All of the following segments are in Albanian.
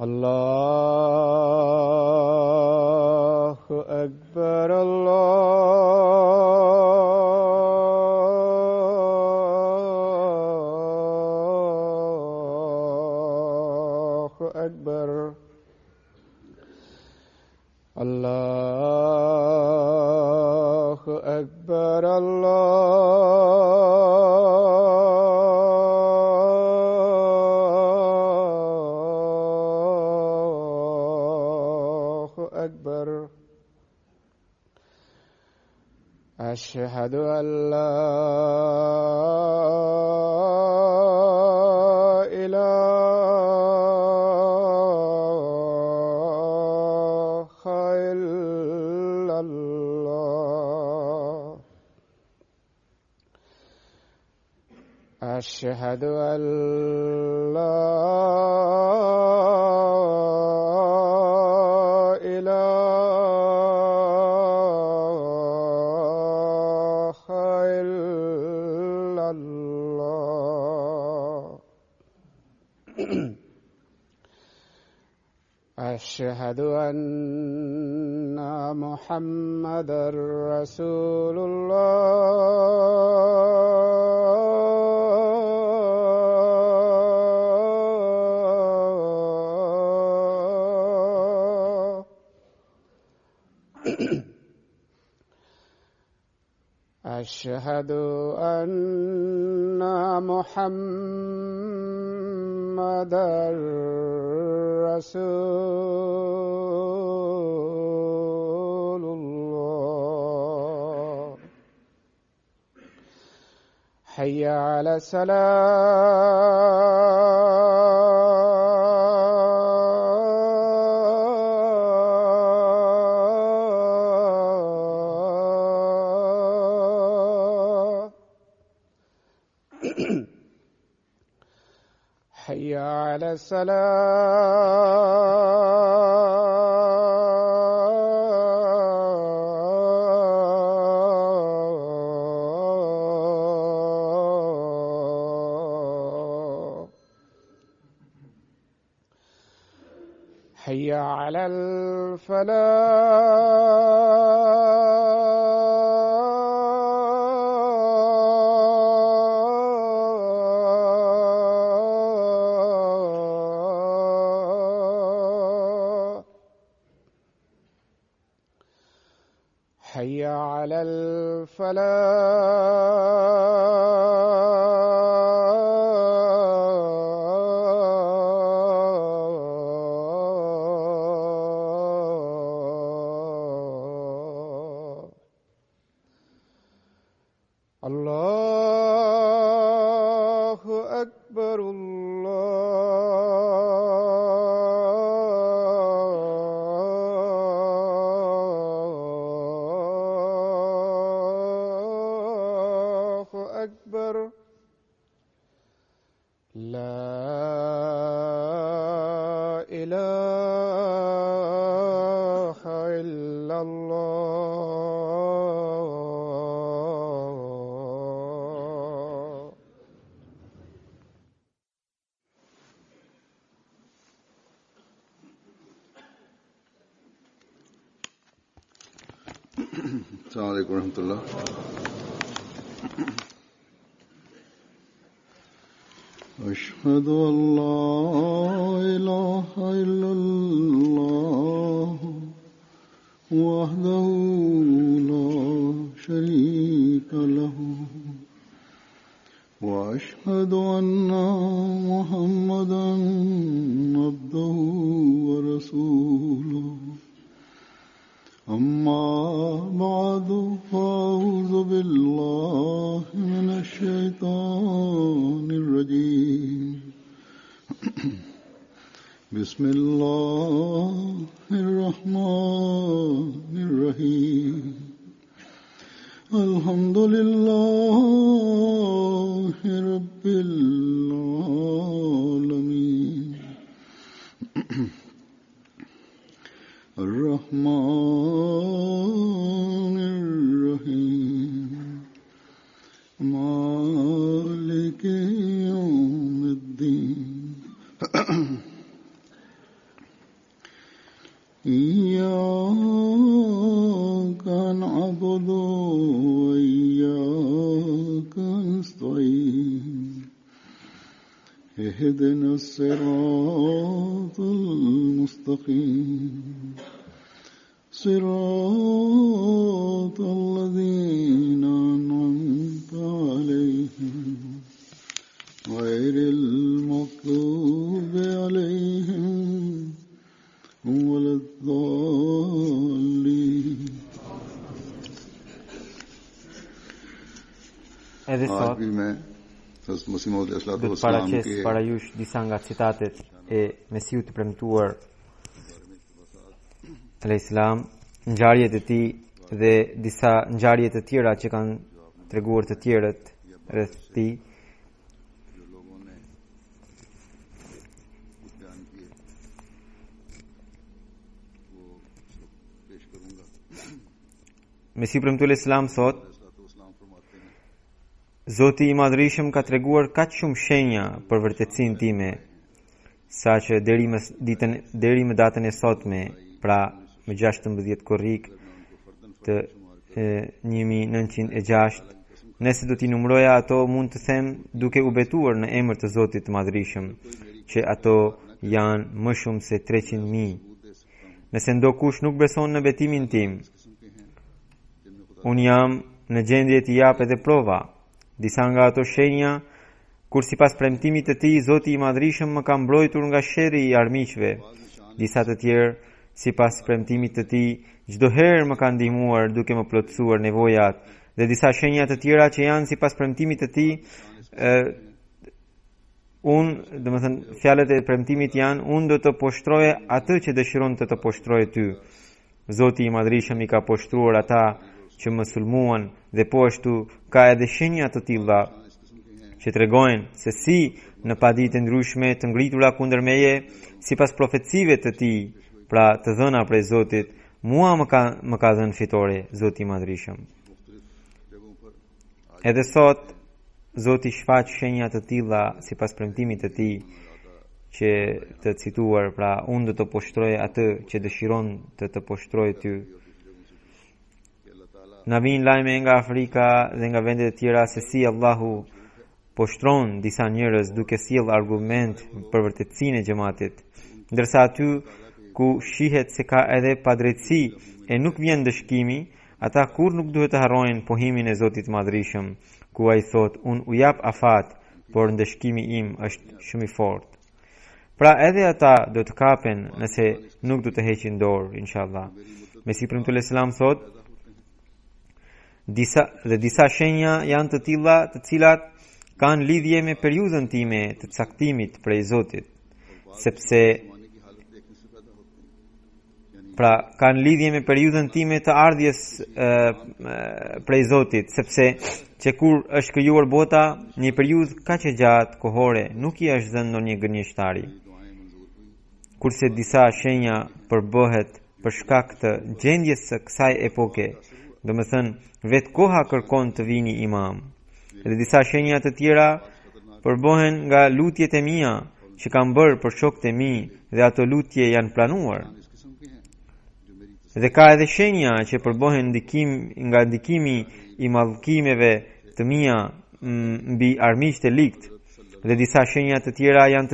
الله أكبر الله أكبر الله أكبر الله أكبر. أشهد أن لا إله إلا الله. أشهد أن لا إله إلا الله. أشهد أن محمدًا رسول الله. أشهد أن محمدًا رسول الله. حي على الصلاة. حي على الصلاة. حي على الفلاح. حي على الفلاح. الله أكبر الله أكبر. لا إله إلا الله. السلام عليكم ورحمة الله. أشهد أن لا إله إلا الله وحده لا شريك له وأشهد أن محمدًا عبده ورسوله. أما بعد فأعوذ بالله من الشيطان الرجيم. بسم الله الرحمن الرحيم. الحمد لله رب العالمين. الرحمن الرحيم. مالك وإياك نستعين اهدنا الصراط المستقيم صراط الذين أنعمت عليهم غير المغضوب عليهم ولا الضالين. Adesso, do të paraqes para jush disa nga citatet e Mesiut të premtuar alayhissalam, ngjarjet e tij dhe disa ngjarje të tjera që kanë treguar të tjerët rreth tij. Mesiu premtuar alayhissalam thot: Zoti i Madhrishëm ka treguar kaq shumë shenja për vërtetësinë time, saqë deri më datën e sotme, pra më 16 korrik të 1906, nëse do t'i numëroja ato, mund të them duke u betuar në emër të Zotit të Madhrishëm, që ato janë më shumë se 300.000. Nëse ndokush nuk beson në betimin tim, unë jam në gjendje të jap edhe prova. Disa nga ato shenja, kur sipas premtimit të tij Zoti i Madhrishëm më ka mbrojtur nga sherri i armiqve. Disa të tjerë, sipas premtimit të tij, çdo herë më ka ndihmuar duke më plotësuar nevojat, dhe disa shenja të tjera që janë sipas premtimit të tij, fjalët e premtimit janë: unë do të poshtroje atë që dëshiron të poshtroje ty. Zoti i Madhrishëm i ka poshtruar ata që më sulmuan, dhe po ashtu ka edhe shenja të tilla që tregojnë se si në paditë ndryshme të ngritura kundër meje, sipas profecive të tij, pra të dhëna prej Zotit, mua më ka dhënë fitore Zoti i Madhrishëm. Edhe sot Zoti shfaq shenja të tilla sipas premtimit të tij që të cituar, pra unë do të poshtroj atë që dëshiron të poshtroj ty. Na vijnë lajme nga Afrika dhe nga vendet e tjera se si Allahu poshtron disa njerëz duke sjell argument për vërtetësinë e xhamatit, ndërsa aty ku shihet se ka edhe padrejtësi e nuk vjen dëshkimi, ata kur nuk duhet të harrojnë pohimin e Zotit Madhrishëm, ku ai thot: unë u jap afat, por ndëshkimi im është shumë i fortë. Pra edhe ata do të kapen nëse nuk do të heqin dorë, inshallah. Mesiu premtuar selam thot: disa shenja janë të tilla të cilat kanë lidhje me periudhën time të caktimit prej Zotit, kanë lidhje me periudhën time të ardhjes prej Zotit, sepse që kur është krijuar bota, një periudhë kaq e gjatë kohore nuk i është dhënë ndonjë gënjeshtari. Kurse disa shenja përbëhet për shkak të gjendjes së kësaj epoke, domethënë vetë koha kërkon të vini imam. Dhe disa shenja të tjera përbohen nga lutjet e mia që kam bërë për shokët e mi, dhe ato lutje janë planuar. Dhe ka edhe shenja që përbohen nga ndikimi i mallkimeve të mia mbi armiqtë e likt. Dhe disa shenja të tjera janë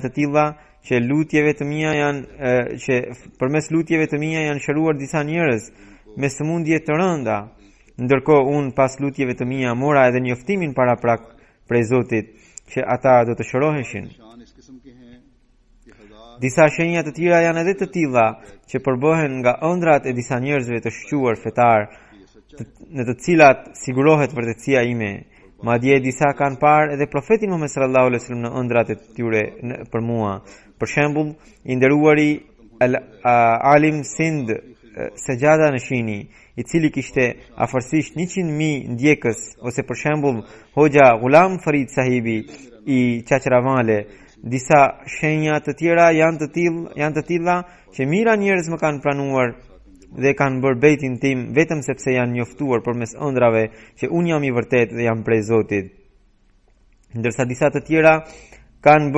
të tilla që përmes lutjeve të mia janë shëruar disa njerëz me sëmundje të rënda, ndërkohë unë pas lutjeve të mia mora edhe njoftimin paraprak prej Zotit që ata do të shëroheshin. Disa shenja të tjera janë edhe të tilla që përbohen nga ëndrat e disa njerëzve të shquar fetar, në të cilat sigurohet vërtetësia ime. Madje disa kanë parë edhe profetin Muhammed sallallahu alaihi wasallam në ëndrat e tyre për mua. Për shembull, i nderuari Alim Sind Sejada Nashini, i cili kishte afërsisht 100.000 ndjekës, ose për shembull Hoxha Ghulam Farid Sahibi i Çaqravale. Disa shenja të tjera janë të tilla që mira njerëz më kanë pranuar dhe kanë bërë bejtin tim vetëm sepse janë njoftuar përmes ëndrave që unë jam i vërtet dhe jam prej Zotit. Ndërsa disa të tjerë kanë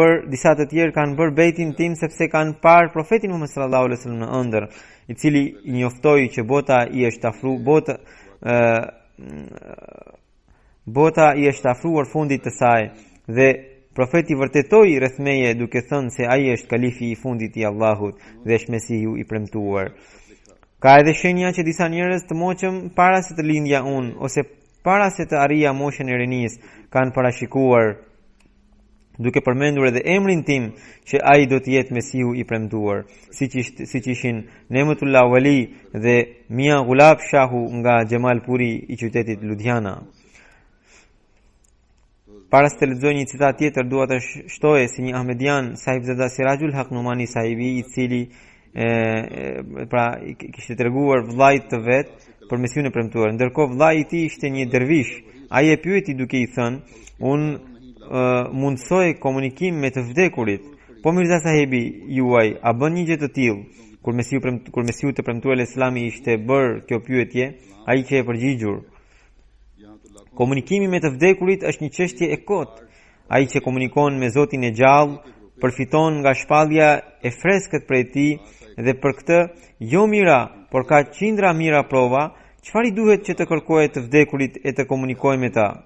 bërë bejtin tim sepse kanë parë profetin Muhammed sallallahu alaihi wasallam në ëndër i cili i njoftoi që bota i është afruar fundit të saj, dhe profeti vërtetoi rreth meje duke thënë se ai është kalifi i fundit i Allahut dhe është Mesihu i premtuar. Ka edhe shenja që disa njerëz të moqëm para se të lindja unë, ose para se të arrija moshën e rinis, kanë parashikuar, duke përmendur edhe emrin tim që ai do të jetë Mesihu i premtuar, siç ishin Nematullah Wali dhe Mia Gulab Shahu nga Jamalpuri i qytetit Ludhiana. Para se të lexoj një citat tjetër, dua të shtoje si një Ahmedian, Sahibzada Sirajul Haq Numani sahibi, i cili kishte treguar vllait të vet për Mesihun e premtuar. Ndërkohë vllai i tij ishte një dervish. Ai e pyeti duke i thënë: "Unë mundsoj komunikim me të vdekurit. Po Mirza sahibi juaj a bën një gjë të tillë?" Kur Mesihu të premtuar Islami ishte bërë kjo pyetje, ai që e përgjigjur: "Komunikimi me të vdekurit është një çështje e kotë. Ai që komunikon me Zotin e gjallë përfiton nga shpallja e freskët prej tij, dhe për këtë jo mira, por ka qindra mira prova. Çfarë i duhet që të kërkohet të vdekurit e të komunikojë me ta?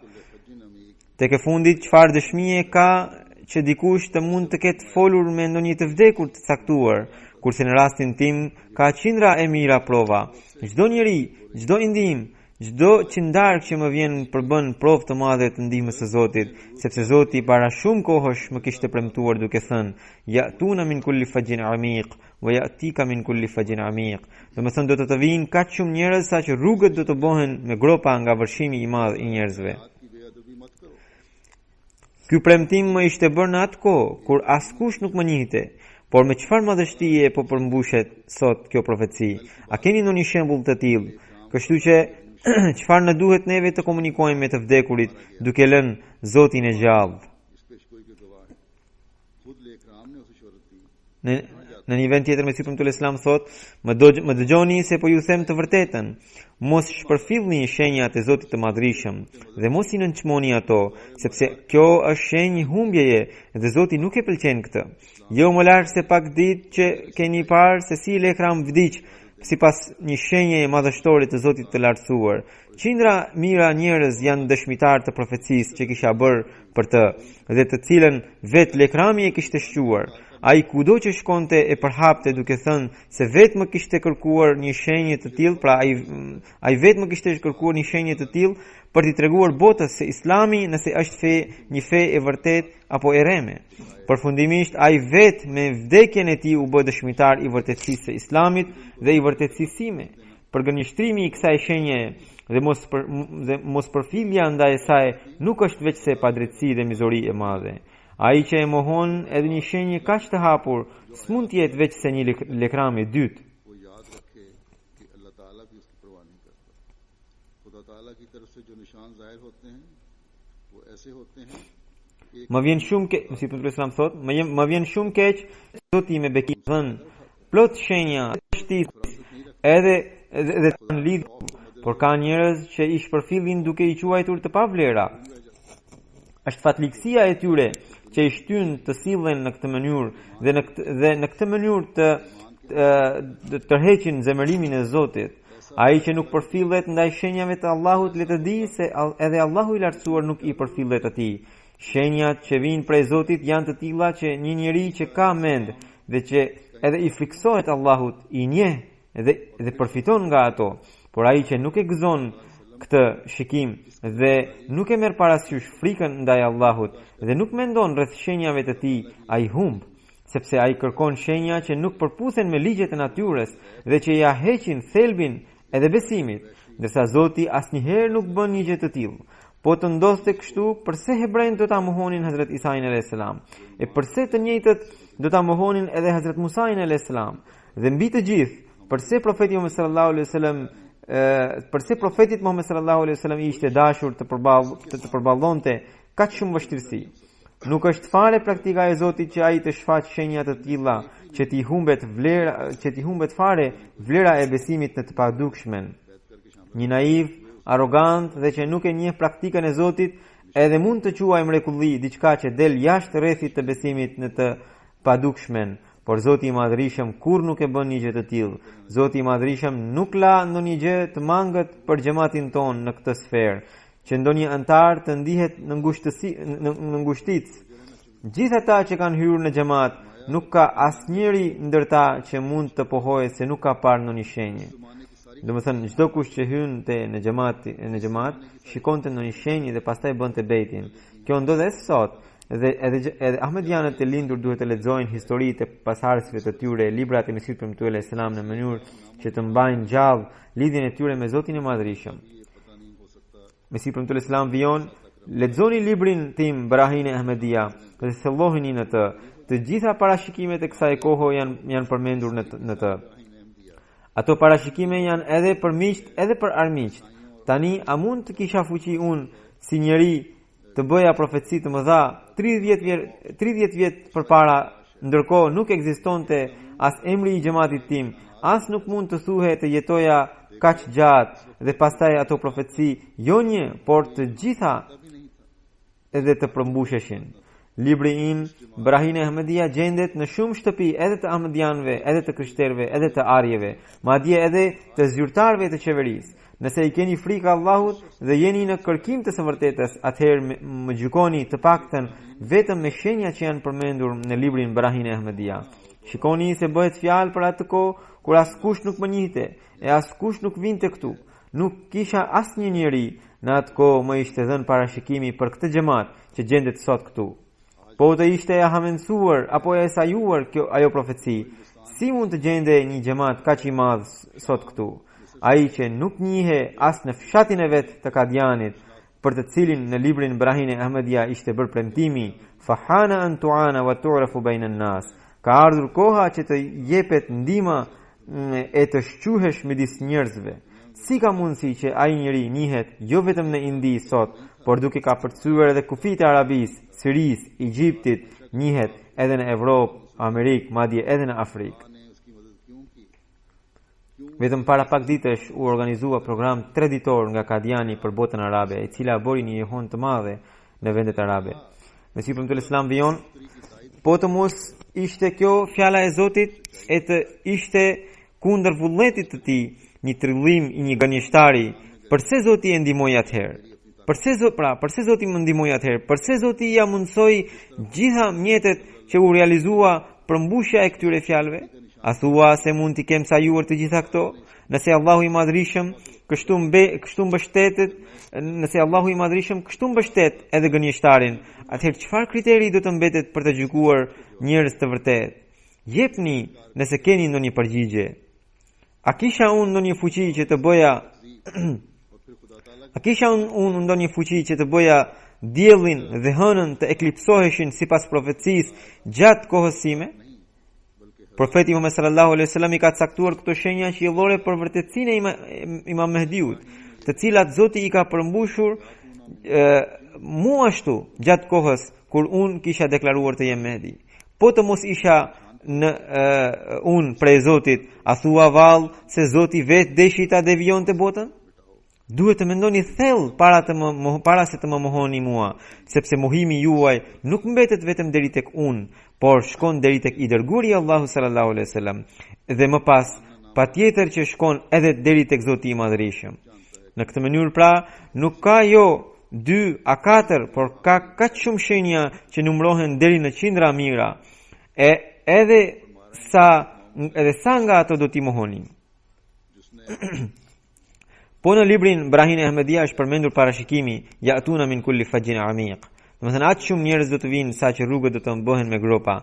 Tek e fundit, çfarë dëshmie ka që dikush të mund të ketë folur me ndonjë të vdekur të caktuar, kurse në rastin tim ka qindra e mira prova. Çdo njeri, çdo i ndihmë, çdo qindark që më vjen përbën provë të madhe të ndihmës së Zotit, sepse Zoti para shumë kohësh më kishte premtuar duke thënë: "Ya'tuna min kulli fajjin 'amiq wa ya'tika min kulli fajjin 'amiq." Domethënë do të vinë kaq shumë njerëz sa që rrugët do të bëhen me gropa nga vërshimi i madh i njerëzve. Ky premtim më ishte bërë në atë kohë kur askush nuk më njihte, por me çfarë madhështie po përmbushet sot kjo profeci? A keni ndonjë shembull të tillë? Kështu që çfarë na duhet neve të komunikojmë me të vdekurit duke lënë Zotin e gjallë? Në një vend tjetër Mesihu premtuar Islam thot: "Më dëgjoni se po ju them të vërtetën. Mos shpërfillni shenjat e Zotit të Madhrishëm dhe mos i nënçmoni ato, sepse kjo është shenjë humbjeje dhe Zoti nuk e pëlqen këtë. Jo më larg se pak ditë që keni parë se si Lekram vdiq sipas një shenje madhështore të Zotit të lartësuar. Qindra mira njerëz janë dëshmitar të profecisë që kisha bërë për të, dhe të cilën vet Lekrami e kishte shquar. Ai kudo që shkonte e përhapte duke thënë se vetë më kishte kërkuar një shenjë të tillë, pra ai vetë më kishte kërkuar një shenjë të tillë për t'i treguar botës se Islami nëse është një fe e vërtet apo e rreme. Përfundimisht ai vetë me vdekjen e tij u bë dëshmitar i vërtetësisë së Islamit dhe i vërtetësisë sime. Përgënjështrimi i kësaj shenje dhe mos përfillja ndaj saj nuk është veç se padrejtësi dhe mizori e madhe. Ai që e mohon edhe një shenjë kaq të hapur, s'mund të jetë veç se një lekram i dytë. Më vjen shumë keq, si Profeti Islam thot, më vjen shumë keq Zoti me bekim dhën plot shenja edhe të lidhur, por ka njerëz që i shpërfillin duke i quajtur të pavlera. Është fatlikësia e tyre që i shtyn të sillen në këtë mënyrë dhe në këtë mënyrë të tërheqin zemërimin e Zotit. Ai që nuk përfillet ndaj shenjave të Allahut le të di se edhe Allahu i lartësuar nuk i përfillet atij. Shenjat që vijnë prej Zotit janë të tilla që një njeri që ka mend dhe që edhe i friksohet Allahut i njeh dhe përfiton nga ato. Por ai që nuk e gëzon këtë shikim dhe nuk e merr parasysh frikën ndaj Allahut dhe nuk mendon rreth shenjave të tij, ai humb, sepse ai kërkon shenja që nuk përputhen me ligjet e natyrës dhe që ja heqin thelbin edhe besimit, ndërsa Zoti asnjëherë nuk bën një gjë të tillë. Po të ndodhte kështu, pse hebrejt do ta mohonin Hazrat Isain alayhis salam? E pse të njëjtët do ta mohonin edhe Hazrat Musain alayhis salam? Dhe mbi të gjithë, pse profeti Muhammed sallallahu alaihi wasallam përse profetit Muhammed sallallahu alaihi wasallam ishte dashur të përballonte kaq shumë vështirësi? Nuk është fare praktika e Zotit që ai të shfaq shenja të tilla që t'i humbet fare vlera e besimit në të padukshmën. Një naiv, arrogant dhe që nuk e njeh praktikën e Zotit edhe mund të quajë mrekulli diçka që del jashtë rrethit të besimit në të padukshmën, por Zoti i Madhërisëm kur nuk e bën një gjë të tillë. Zoti i Madhërisëm nuk la ndonjë gjë të mangët për xhamatin ton në këtë sferë, që ndonjë antar të ndihet në ngushticë. Gjithë ata që kanë hyrë në xhamat, nuk ka asnjëri ndër ta që mund të pohojë se nuk ka parë ndonjë shenjë. Domethënë çdo kush që hyn në xhamat, shikonte ndonjë shenjë dhe pastaj bënte bejtin. Kjo ndodh sot. Edhe Ahmedianët e lindur duhet të lexojnë historitë e pasardhësve të tyre, librat e Mesihut premtuar alayhis salam në mënyrë që të mbajnë gjallë lidhjen e tyre me Zotin e Madhërisëm. Mesihi premtuar alayhis salam vijon, lexoni librin tim Brahine Ahmedia dhe thelloheni në të. Të gjitha parashikimet e kësaj kohe janë përmendur në të. Ato parashikime janë edhe për miqt, edhe për armiqt. Tani, a mund të kisha fuqi unë si njeri të bëja profeci të mëdha 30 vjet përpara, ndërkohë nuk ekzistonte as emri i xhamatit tim, as nuk mund të thuhet të jetoja kaq gjatë dhe pastaj ato profeci jo një, por të gjitha edhe të përmbusheshin. Libri im Brahine Ahmedia gjendet në shumë shtëpi edhe të Ahmedianëve, edhe të krishterëve, edhe të arjeve, madje edhe të zyrtarëve të qeverisë. Nëse i keni frikë Allahut dhe jeni në kërkim të së vërtetës, atëherë më gjykoni të paktën vetëm me shenja që janë përmendur në librin Brahine Ahmedia. Shikoni se bëhet fjalë për atë kohë kur askush nuk më njihte e askush nuk vinte këtu. Nuk kisha asnjë njeri në atë kohë më ishte dhënë parashikimi për këtë xhamat që gjendet sot këtu. Po të ishte e hamensuar apo e sajuar ajo profeci, si mund të gjende një xhamat kaq i madh sot këtu? Ai që nuk njihe as në fshatin e vet të Kadianit, për të cilin në librin Brahine Ahmedia ishte bërë premtimi, fahana an tu'ana wa tu'rafu bayna an-nas. Ka ardhur koha që të jepet ndihma e të shquhesh midis njerëzve. Si ka mundësi që ai njeri njihet jo vetëm në Indi sot, por duke ka përcyer edhe kufit e Arabisë, Sirisë, Egjiptit, njihet edhe në Evropë, Amerikë, madje edhe në Afrikë. Vetëm para pak ditësh u organizua program 3 ditor nga Kadiani për botën arabe, e cila bori një jehon të madhe në vendet arabe. Mesihi premtuar Islam vijon, po të mos ishte kjo fjala e Zotit e të ishte kundër vullnetit të tij, një trillim i një gënjeshtari, përse Zoti e ndihmoi atëherë? Përse Zoti më ndihmoi atëherë? Përse Zoti ja mundsoi gjitha mjetet që u realizua përmbushja e këtyre fjalëve? A thua se mund t'i kem sajuar të gjitha këto? Nëse Allahu i Madhërisëm kështu mbështet edhe gënjeshtarin, atëherë çfarë kriteri do të mbetet për të gjykuar njerëz të vërtet? Jepni nëse keni ndonjë përgjigje. A kisha unë ndonjë fuqi që të bëja diellin dhe hënën të eklipsoheshin sipas profecisë gjatë kohës sime? Profeti Muhammed sallallahu alaihi wasallam i ka caktuar këto shenja qiellore për vërtetësinë e Imam Mehdiut, të cilat Zoti i ka përmbushur mu ashtu gjatë kohës kur unë kisha deklaruar të jem Mehdi. Po të mos isha unë prej Zotit, a thua vallë se Zoti vetë deshi ta devijonte botën? Duhet të mendoni thellë para se të më mohoni mua, sepse mohimi juaj nuk mbetet vetëm deri tek unë, por shkon deri tek i dërguari Allahu sallallahu alaihi wasallam dhe më pas patjetër që shkon edhe deri tek Zoti i Madhërisëm. Në këtë mënyrë pra nuk ka jo 2 a 4, por ka kaq shumë shenja që numërohen deri në qindra mira. Edhe sa nga ato do t'i mohoni. Po në librin Brahine Ahmedia është përmendur parashikimi ya'tuna min kulli fajjin amiq. Domethënë aq shumë njerëz do të vinë sa që rrugët do të mbohen me gropa.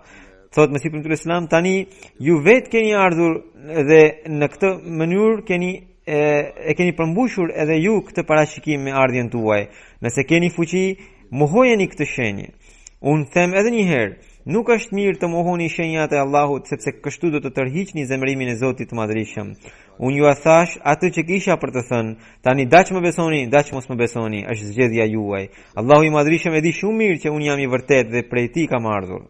Thot Mesihi premtuar Islam, tani ju vetë keni ardhur dhe në këtë mënyrë keni përmbushur edhe ju këtë parashikim me ardhjen tuaj. Nëse keni fuqi, mohojeni këtë shenjë. Unë them edhe një herë, nuk është mirë të mohoni shenjat e Allahut, sepse kështu do të tërhiqni zemërimin e Zotit të Madhërisëm. Unë ju a thash atë që kisha për të thënë, tani daq më besoni, daq mos më besoni, është zgjedhja juaj. Allahu i Madhërisëm e di shumë mirë që unë jam i vërtet dhe prej tij kam ardhur.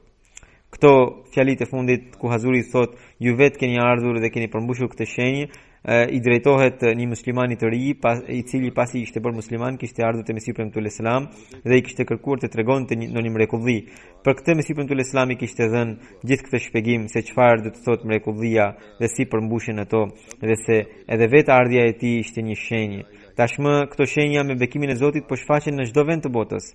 Këto fjalit e fundit ku Hazuri thot, ju vetë keni ardhur dhe keni përmbushur këtë shenjë, i drejtohet një muslimanit të ri, i cili pasi ishte bërë musliman kishte ardhur te Mesihi premtuar selam dhe i kishte kërkuar të tregonte në një mrekulli. Për këtë Mesihi premtuar selam i kishte dhënë gjithë këtë shpjegim se çfarë do të thotë mrekullia dhe si përmbushen ato dhe se edhe vetë ardhja e tij ishte një shenjë. Tashmë këto shenja me bekimin e Zotit po shfaqen në çdo vend të botës.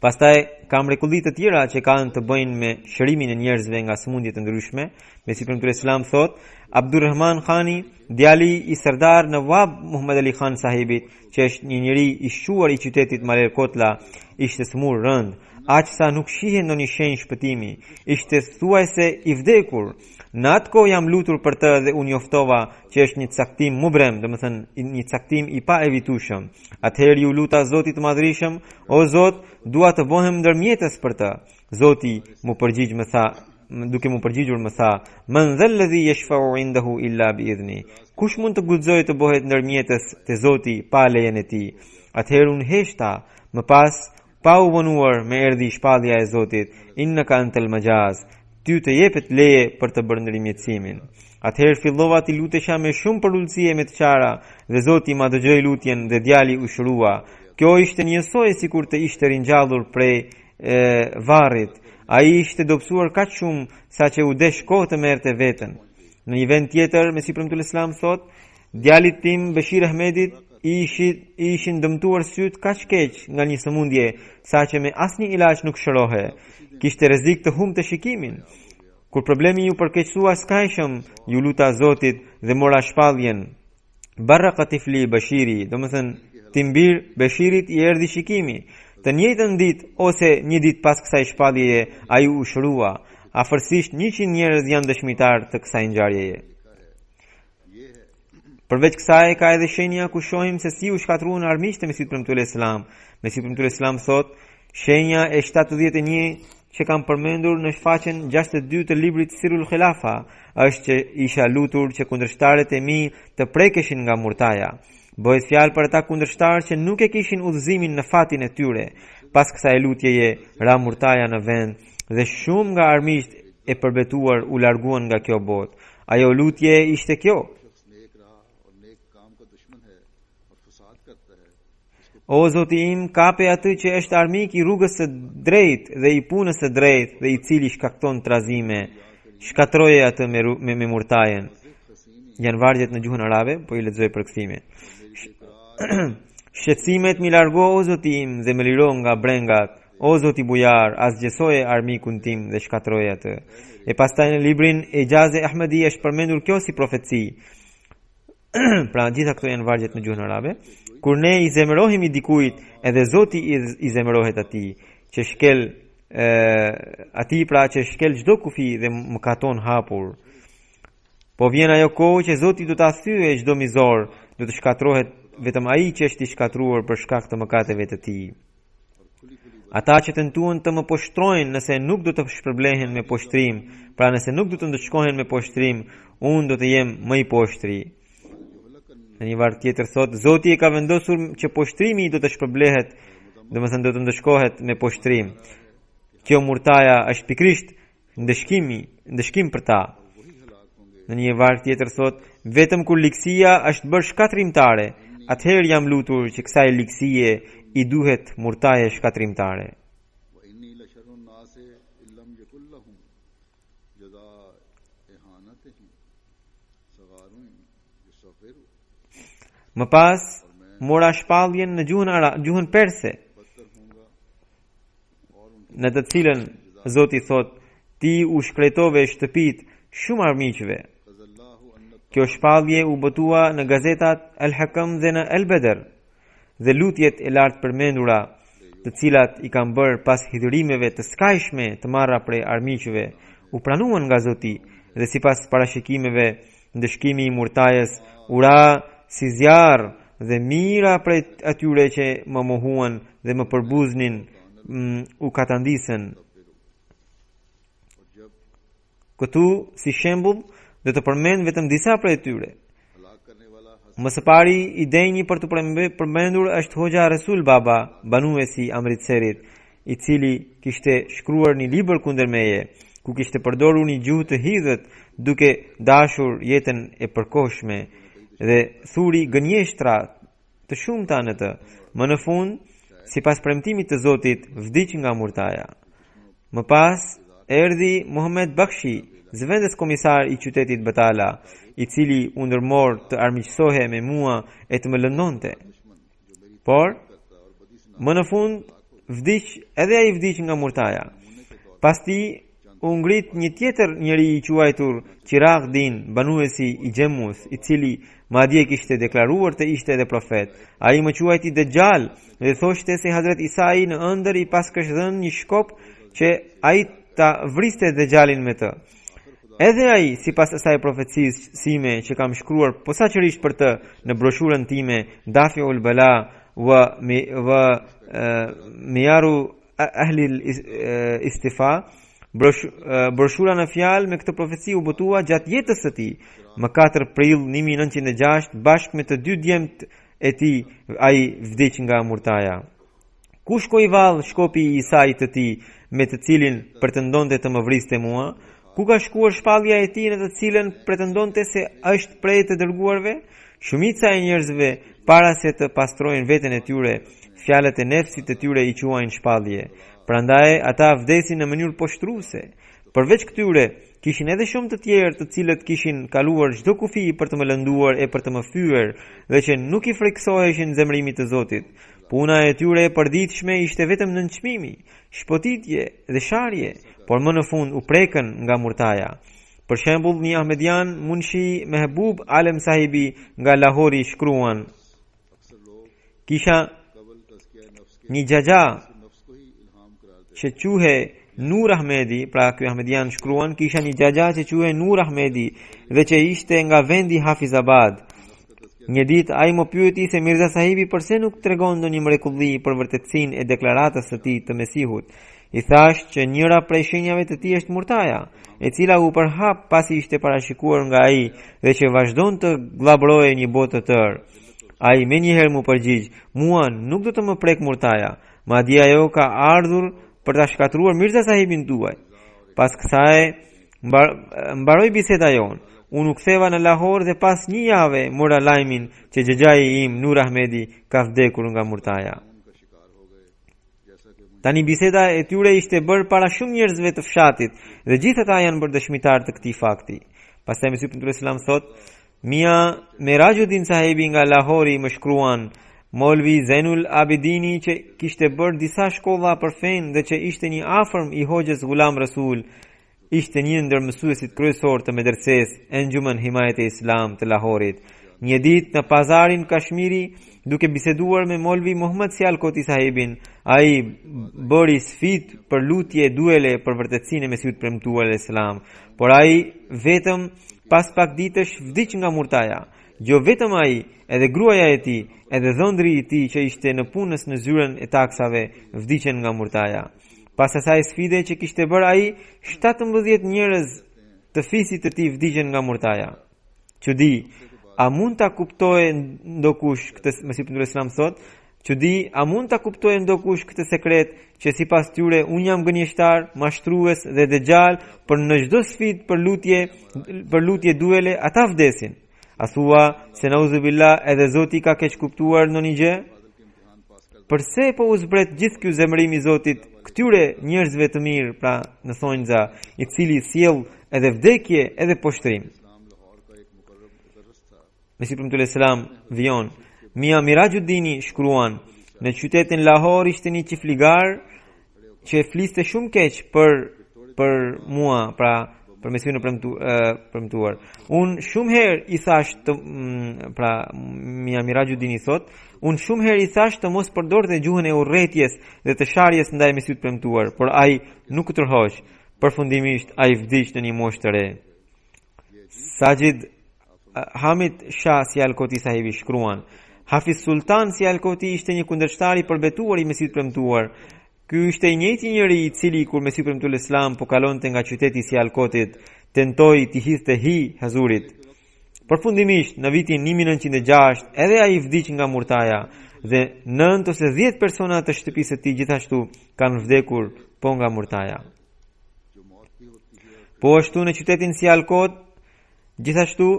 Pastaj ka mrekulli të tjera që kanë të bëjnë me shërimin e njerëzve nga sëmundje të ndryshme. Mesihi premtuar selam thot, Abdurrahman Khani, djali i Sardar Nawab Muhammad Ali Khan sahibit, që është një njeri i shuar i qytetit Malerkotla, ishte smur rënd, aq sa nuk shihe ndonjë shenjë shpëtimi, ishte thuajse i vdekur. Në atë kohë jam lutur për të dhe unë njoftova që është një caktim mubrem, domethënë një caktim i pa evitueshëm. Atëherë ju luta Zotit të Madhërisëm, o Zot, dua të bëhem ndërmjetës për të. Zoti mu përgjigj më tha, duke mu përgjigjur më tha, "Man dhal ladhi yashfa'u 'indahu illa bi'idhni." Kush mund të guxojë të bëhet ndërmjetës te Zoti pa lejen e tij? Atëherë unë heshta, më pas pa u vonuar me erdhi shpallja e Zotit, innaka antal majaz. Ty të jepet leje për të bërë ndërmjetësimin. Atëherë fillova të lutesha me shumë përulësie me të qara dhe Zoti ma dëgjoi lutjen dhe djali u shërua. Kjo ishte njësoj sikur të ishte ringjallur prej varrit. Ai ishte dobësuar kaq shumë sa që u desh kohë të merrte veten. Në një vend tjetër, Mesihi premtuar selam thot, djalit tim Bashir Ahmedit ishin dëmtuar syt kaq keq nga një sëmundje sa që me asnjë ilaç nuk shërohe. Kishte rrezik të humbte shikimin. Kur problemi ju përkeqësua skajshëm, ju luta Zotit dhe mora shpalljen. Baraka tifli Bashiri, domethënë timbir Bashirit i erdhi shikimi. Të njëjtën ditë ose një ditë pas kësaj shpalljeje, ai u shërua. Afërsisht 100 njerëz janë dëshmitar të kësaj ngjarjeje. Përveç kësaj ka edhe shenja ku shohim se si u shkatruan armiqtë e Mesihut premtuar selam. Mesihi premtuar selam thot, shenja e 71 që kam përmendur në shfaqjen 62 të librit Sirul Khilafa është që isha lutur që kundërshtarët e mi të prekeshin nga murtaja. Bëhet fjalë për ata kundërshtarë që nuk e kishin udhëzimin në fatin e tyre. Pas kësaj lutjeje ra murtaja në vend dhe shumë nga armiqtë e përbetuar u larguan nga kjo botë. Ajo lutje ishte kjo: O Zoti im, kape atë që është armik i rrugës së drejtë dhe i punës së drejtë dhe i cili shkakton trazime, shkatroje atë me murtajen. Janë vargjet në gjuhën arabe, po i lexoj përkthime. Shqetësimet mi largo o Zoti im dhe më liro nga brengat. O Zoti bujar, asgjësoje armikun tim dhe shkatroje atë. E pastaj në librin Ejaze Ahmedi është përmendur kjo si profeci. Pra gjitha këto janë vargjet në gjuhën arabe. Kur ne i zemërohemi dikujt, edhe Zoti i zemërohet atij, që shkel atij pra që shkel çdo kufi dhe mëkaton hapur. Po vjen ajo kohë që Zoti do ta thyejë çdo mizor, do të shkatrohet vetëm ai që është i shkatruar për shkak të mëkateve të tij. Ata që tentuan të më poshtrojnë nëse nuk do të shpërblehen me poshtrim, pra nëse nuk do të ndëshkohen me poshtrim, unë do të jem më i poshtri. Në një varg tjetër thot, Zoti e ka vendosur që poshtrimi do të shpërblehet, domethënë do të ndëshkohet me poshtrim. Kjo murtaja është pikrisht ndëshkim për ta. Në një varg tjetër thot, vetëm kur likësia është bërë shkatrimtare, atëherë jam lutur që kësaj likësie i duhet murtaje shkatrimtare. Më pas, mora shpalljen në gjuhën perse, në të cilën Zoti thot, ti u shkretove shtëpit shumë armiqve. Kjo shpallje u botua në gazetat Al-Hakam dhe në Al-Badr, dhe lutjet e lartë përmendura, të cilat i kanë bërë pas hidhërimeve të skajshme të marra prej armiqve, u pranuan nga Zoti, dhe sipas parashikimeve, ndëshkimi i murtajes ura si zjarr dhe mira prej atyre që më mohuan dhe më përbuznin u katandisen. Këtu si shembull do të përmend vetëm disa prej tyre. Më së pari, i denjë për të përmendur është Hoxha Rasul Baba, banuesi Amritserit, i cili kishte shkruar një libër kundër meje. ku kishte përdorur një gjuhë të hidhët duke dashur jetën e përkohshme dhe thuri gënjeshtra të shumta në të. Më në fund, sipas premtimit të Zotit, vdiq nga murtaja. Më pas erdhi Muhammed Bakshi, zëvendës komisar i qytetit Batala, i cili u ndërmor të armiqësohe me mua e të më lëndonte. Por më në fund vdiq edhe ai vdiq nga murtaja. Pas tij u ngrit një tjetër njeri i quajtur Chirag Din, banuesi i Xhemus, i cili madje kishte deklaruar të ishte edhe profet. Ai më quajti Dejjal dhe thoshte se Hazrat Isai në ëndër i pas kishte dhënë një shkop që ai ta vriste Dejjalin me të. Edhe ai, sipas asaj profecisë sime që kam shkruar posaçërisht për të në broshurën time Dafi'ul Bala wa Miyaru Ahli Istifa, broshura në fjalë me këtë profeci u botua gjatë jetës së tij, më 4 prill 1906, bashkë me të 2 djemt e tij, ai vdiq nga murtaja. Ku shkoi vallë shkopi i Isait të tij, me të cilin pretendonte të më vriste mua? Ku ka shkuar shpallja e tij në të cilën pretendonte se është prej të dërguarve? Shumica e njerëzve, para se të pastrojnë veten e tyre, fjalët e nefsit të tyre i quajnë shpallje. Prandaj ata vdesin në mënyrë poshtruese. Përveç këtyre, kishin edhe shumë të tjerë të cilët kishin kaluar çdo kufi për të më lënduar e për të më fyer, dhe që nuk i friksoheshin zemrimit të Zotit. Puna e tyre e përditshme ishte vetëm nënçmimi, shpotitje dhe sharje, por më në fund u prekën nga murtaja. Për shembull, një Ahmedian, Munshi Mehbub Alem Sahibi nga Lahori shkruan: kisha një xhaxha që quhe Nur Ahmedi, pra ky Ahmedian shkruan, kisha një xhaxha që quhe Nur Ahmedi dhe që ishte nga vendi Hafizabad. Një ditë ai më pyeti se Mirza Sahibi pse nuk tregon ndonjë mrekulli për vërtetësinë e deklaratës së tij të Mesihut. I thash që njëra prej shenjave të tij është murtaja, e cila u përhap pasi ishte parashikuar nga ai dhe që vazhdon të glabroje një botë të tërë. Ai menjëherë më përgjigj: mua nuk do të më prek murtaja, madje ajo ka ardhur për ta shkatruar Mirza Sahibin tuaj. Pas kësaj mbaroi biseda jon. Unë u ktheva në Lahor dhe pas një jave mora lajmin që xhaxhai im Nur Ahmedi ka vdekur nga murtaja. Tani biseda e tyre ishte bërë para shumë njerëzve të fshatit dhe gjithë ata janë bërë dëshmitar të këtij fakti. Pastaj Mesih Premtuar Islam thot: Mia Merajuddin Sahibi nga Lahori më shkruan: Molvi Zainul Abidini që kishte bërë disa shkolla për fen dhe që ishte një afërm i Hoxhës Ghulam Rasul, ishte një ndër mësuesit kryesor të medreses Enjuman Himayat e Islam të Lahorit. Një ditë në pazarin Kashmiri, duke biseduar me Molvi Muhammad Sialkoti Sahibin, ai bëri sfidë për lutje duele për vërtetësinë e Mesihut Premtuar Islam, por ai vetëm pas pak ditësh vdiq nga murtaja. Jo vetëm ai, edhe gruaja e tij, edhe dhëndri i tij që ishte në punës në zyrën e taksave vdiqën nga murtaja. Pas asaj sfide që kishte bërë ai, 17 njerëz të fisit të tij vdiqën nga murtaja. Çudi, a mund ta kuptojë ndokush këtë, Mesih Premtuar Islam thot, çudi, a mund ta kuptojë ndokush këtë sekret që sipas tyre unë jam gënjeshtar, mashtrues dhe dejjal, për në çdo sfidë për lutje duele ata vdesin. A thua se nauzubillah edhe Zoti ka keq kuptuar ndonjë gjë? Përse po u zbret gjithë ky zemrim i Zotit këtyre njerëzve të mirë, pra në thonjza, i cili sjell edhe vdekje edhe poshtrim? Mesih Premtuar Islam vion: Mia Mirajuddini shkruan: në qytetin Lahor ishte një qifligar që fliste shumë keq për mua, pra për Mesihun e premtuar. Unë shumë herë i thash pra Mia Mirajuddini thot, unë shumë herë i thash të mos përdorte gjuhën e urrëties dhe të sharjes ndaj Mesihut premtuar, por ai nuk u tërhoq. Përfundimisht ai vdiq në një moshë të re. Sajid Hamid Shah Sialkoti Sahibi shkruan: Hafiz Sultan Sialkoti ishte një kundërshtar i përbetuar i Mesihut premtuar. Ky ishte i njëjti njeri i cili kur Mesihu Premtuar Islam po kalonte nga qyteti i Sialkotit, tentoi të hidhte hi Hazurit. Përfundimisht në vitin 1906 edhe ai vdiq nga murtaja dhe 9 ose 10 persona të shtëpisë së tij gjithashtu kanë vdekur po nga murtaja. Po ashtu në qytetin Sialkot, gjithashtu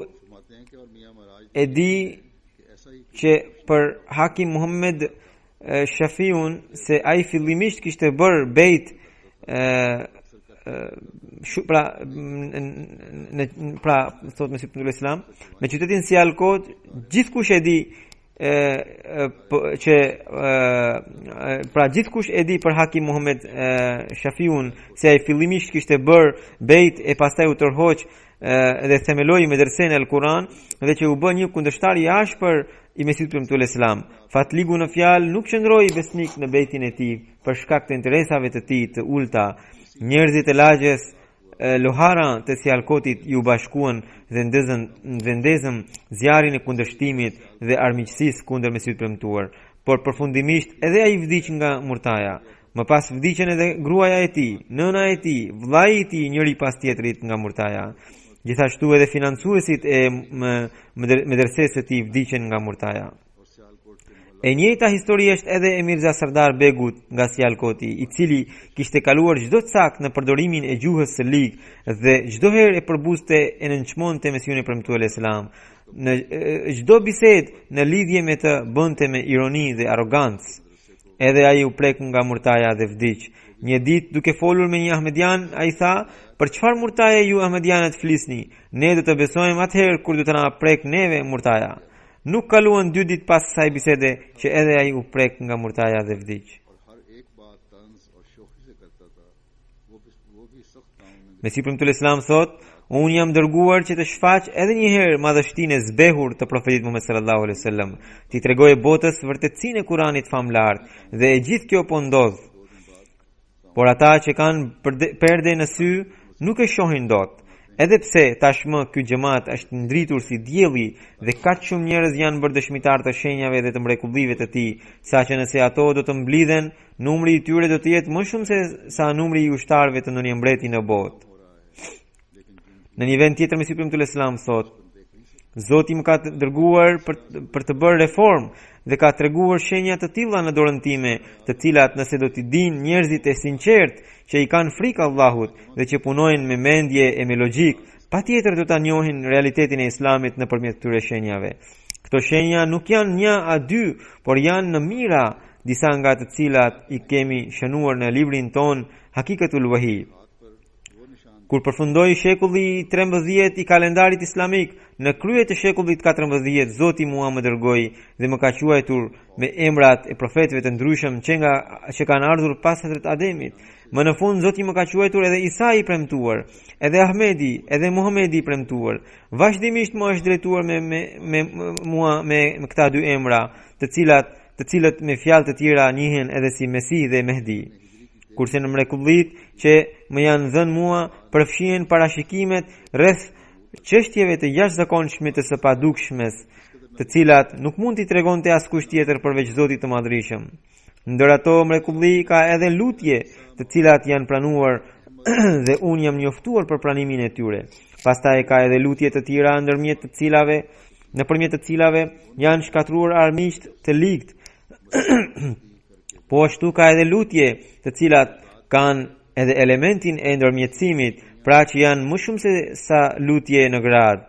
e di që për Hakim Muhammed Shafiun se ai fillimisht kishte bërë bejt pra thot me sipër Islam në qytetin Sialkot, gjithkush e di që pra gjithkush e di për Hakim Muhammed Shafiun se ai fillimisht kishte bërë bejt e pastaj u tërhoq dhe themeloi medresen e Al-Quran dhe që u bë një kundërshtar i ashpër i Mesihut premtuar Islam. Fatligu në fjalë nuk qëndroi besnik në bejtin e tij për shkak të interesave të tij të ulta. Njerëzit e lagjes Lohara të Sialkotit ju bashkuan dhe ndezën zjarrin e kundërshtimit dhe armiqësisë kundër Mesihut premtuar, por përfundimisht edhe ai vdiq nga murtaja. Më pas vdiqën edhe gruaja e tij, nëna e tij, vllai i tij, njëri pas tjetrit nga murtaja. Gjithashtu edhe financuesit e medresesë së tij vdiqën nga murtaja. E njëjta histori është edhe e Mirza Sardar Begut nga Sialkoti, i cili kishte kaluar çdo cak në përdorimin e gjuhës së lig dhe çdo herë e përbuste e nënçmonte Mesihun e premtuar Islam. Në çdo bisedë në lidhje me të bënte me ironi dhe arrogancë. Edhe ai u prek nga murtaja dhe vdiq. Një ditë duke folur me një ahmedian, ai tha: "Për çfarë murtaje ju ahmedianët flisni? Ne do të besojmë atëherë kur do të na prek neve murtaja." Nuk kaluan 2 ditë pas asaj bisede që edhe ai u prek nga murtaja dhe vdiq. Mesihu premtuar Islam thot: "Unë jam dërguar që të shfaq edhe një herë madhështinë e zbehur të profetit Muhammed sallallahu alaihi wasallam, ti tregoj botës vërtetësinë e Kuranit famlar dhe e gjithë kjo po ndodh. Por ata që kanë perde në sy nuk e shohin dot. Edhe pse tashmë ky xhamat është ndritur si dielli dhe kaq shumë njerëz janë bërë dëshmitar të shenjave dhe të mrekullive të tij, saqë nëse ato do të mblidhen, numri i tyre do të jetë më shumë se sa numri i ushtarëve të ndonjë mbreti në botë." Në një vend tjetër Mesihu premtuar Islam thot: "Zoti më ka dërguar për të bërë reformë dhe ka treguar shenja të tilla në dorën time, të cilat nëse do t'i dinë njerëzit e sinqert që i kanë frikë Allahut dhe që punojnë me mendje e me logjik, patjetër do ta njohin realitetin e Islamit nëpërmjet këtyre shenjave. Këto shenja nuk janë 1 a 2, por janë në mira, disa nga të cilat i kemi shënuar në librin ton Hakikatul Wahi." Kur përfundoi shekulli i 13 i kalendarit islamik, në krye të shekullit 14, Zoti mua më dërgoi dhe më ka quajtur me emrat e profetëve të ndryshëm që kanë ardhur pas Hazrat Ademit. Më në fund Zoti më ka quajtur edhe Isa i premtuar, edhe Ahmedi, edhe Muhamedi i premtuar. Vazhdimisht më është drejtuar me këta 2 emra, të cilët me fjalë të tjera njihen edhe si Mesih dhe Mehdi. Kurse në mrekullit që më janë dhënë mua përfshihen parashikimet rreth çështjeve të jashtëzakonshme të së padukshmes, të cilat nuk mund t'i tregonte askush tjetër përveç Zotit të Madhërisëm. Ndër ato mrekulli ka edhe lutje, të cilat janë pranuar dhe unë jam njoftuar për pranimin e tyre. Pastaj ka edhe lutje të tjera nëpërmjet të cilave janë shkatruar armiqt të ligët. Po ashtu ka edhe lutje të cilat kanë edhe elementin e ndërmjetësimit, pra që janë më shumë se sa lutje në grad.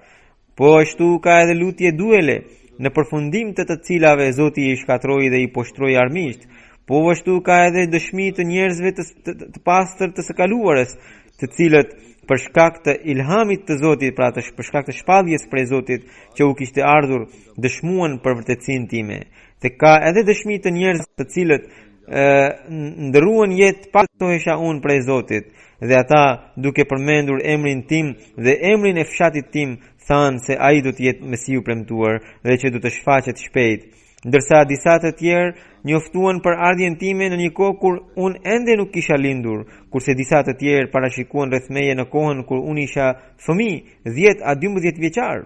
Po ashtu ka edhe lutje duele, në përfundim të cilave Zoti i shkatroi dhe i poshtroi armiqt. Po ashtu ka edhe dëshmi të njerëzve të pastër të së kaluarës, të cilët për shkak të ilhamit të Zotit, pra për shkak të shpalljes prej Zotit që u kishte ardhur, dëshmuan për vërtetësinë time. Dhe ka edhe dëshmi të njerëzve të cilët ndëruan jetë paktohesha unë prej Zotit, dhe ata duke përmendur emrin tim dhe emrin e fshatit tim thanë se ai do të jetë Mesihu premtuar dhe që do të shfaqet shpejt, ndërsa disa të tjerë njoftuan për ardhjen time në një kohë kur unë ende nuk kisha lindur, kurse disa të tjerë parashikuan rreth meje në kohën kur unë isha fëmijë 10 a 12 vjeçar.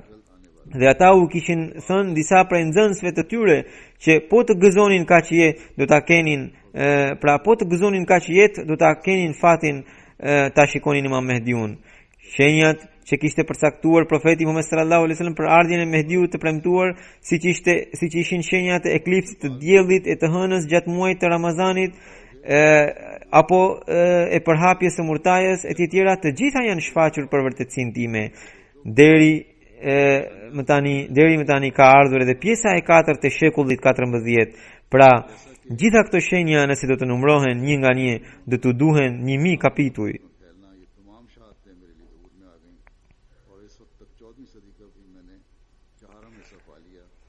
Dhe ata u kishin thënë disa prej nxënësve të tyre që po të gëzonin kaq jetë do ta kenin, do ta kenin fatin ta shikonin Imam Mehdiun. Shenjat që kishte përcaktuar profeti Muhammed sallallahu alaihi wasallam për ardhjen e Mehdiut të premtuar, siç ishin shenjat e eklipsit të diellit e të hënës gjatë muajit të Ramazanit, apo e përhapjes së murtajës e tjera, të gjitha janë shfaqur për vërtetësinë time. Deri më tani ka ardhur edhe pjesa e 4 të shekullit 14. Pra, gjitha këto shenja nëse do të numrohen një nga një, do të duhen 1000 kapituj.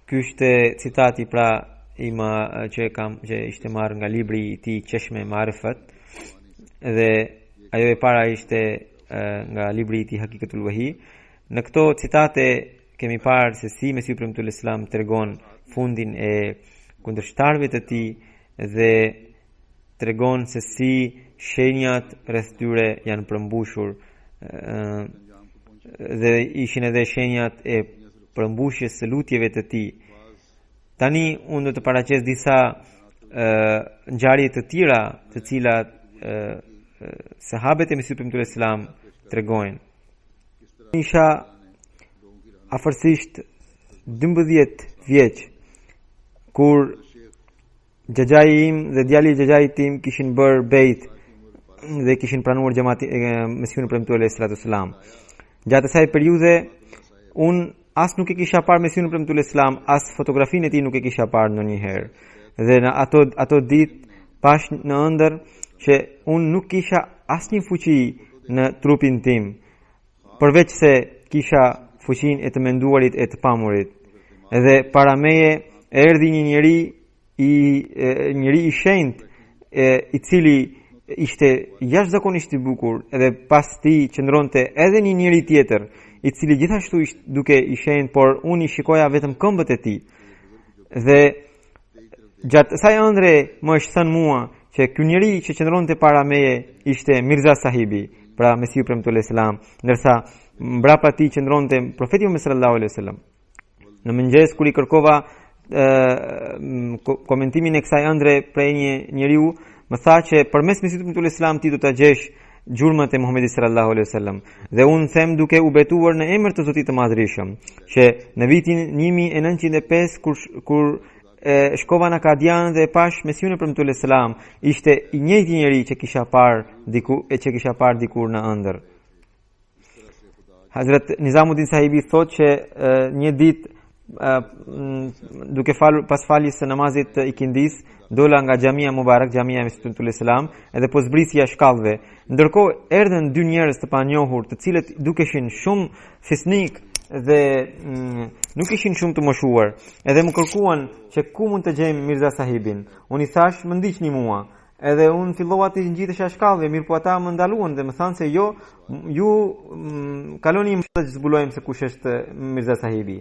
Ky është citati pra që ishte marrë nga libri i tij Cheshme Marifat, dhe ajo e para ishte nga libri i tij Hakikatul Wahi. Në këto citate kemi parë se si Mesihu premtuar Islam tregon fundin e kundërshtarëve të tij dhe tregon se si shenjat rreth tyre janë përmbushur, dhe ishin edhe shenjat e përmbushjes së lutjeve të tij. Tani unë do të paraqes disa ngjarje të tjera të cilat sahabët e Mesihut premtuar Islam tregojnë. Isha afërsisht 12 vjeç kur xhaxhai im dhe djali i xhaxhait tim kishin bërë bejt dhe kishin pranuar xhamati Mesihun premtuar Islam. Gjatë asaj periudhe unë as nuk e kisha parë Mesihun premtuar Islam, as fotografinë e tij nuk e kisha parë ndonjëherë. Dhe në ato ditë pash në ëndër që unë nuk kisha asnjë fuqi në trupin tim, përveç se kisha fuqinë e të menduarit e të pamurit. Edhe para meje erdhi një njeri i shenjtë, i cili ishte jashtëzakonisht i bukur, edhe pas tij qëndronte edhe një njeri tjetër, i cili gjithashtu duke i shenjtë, por unë i shikoja vetëm këmbët e tij. Dhe gjatë asaj ëndre më është thënë mua që ky njeri që qëndronte para meje ishte Mirza Sahibi, pra Mesihu premtuar Islam, ndërsa mbrapa tij qëndronte profeti Muhammed sallallahu alaihi wasallam. Në mëngjes kur i kërkova komentimin e kësaj ëndre prej një njeriu, më tha që përmes Mesihut premtuar Islam ti do ta gjesh gjurmët e Muhamedit sallallahu alaihi wasallam. Dhe unë them duke u betuar në emër të Zotit të Madhërisëm që në vitin 1905 kur shkova në Kadian dhe pash Mesihun premtuar Islam, ishte i njëjti njeri që kisha parë dikur në ëndër. Hazrat Nizamuddin Sahibi thot që një ditë duke pas faljes së namazit të ikindis, dola nga xhamia Mubarak, xhamia e Mesihut premtuar Islam, edhe po zbrisja shkallëve. Ndërkohë erdhën dy njerëz të panjohur, të cilët dukeshin shumë fisnik dhe nuk ishin shumë të moshuar. Edhe më kërkuan që ku mund të gjejmë Mirza Sahibin. Unë i thash më ndiqni mua. Edhe unë fillova të ngjitesha shkallëve, mirë po ata më ndaluan dhe më thanë se jo, ju kaloni më të zbulojmë se kush është Mirza Sahibi.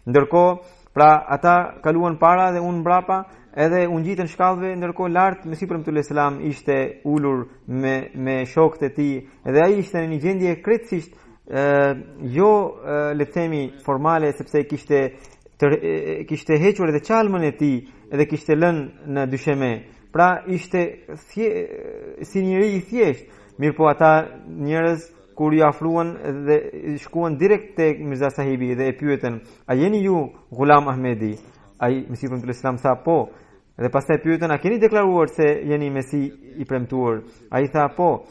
Ndërkohë, pra ata kaluan para dhe unë mbrapa, edhe unë gjitën shkallëve, ndërkohë lart Mesihu premtuar Islam ishte ulur me shokët e tij, edhe ai ishte në një gjendje krejtësisht le të themi formale, sepse kishte hequr edhe çalmën e tij edhe kishte lënë në dysheme. Pra ishte si njëri i thjesht. Mirë po ata njerëz kur i afruan dhe shkuan direkt tek Mirza Sahibi dhe e pyetën: "A jeni ju Ghulam Ahmedi?" Ai Mesihu premtuar Islam tha po. Dhe pastaj pyetën: "A keni deklaruar se jeni Mesih i premtuar?" Ai tha po.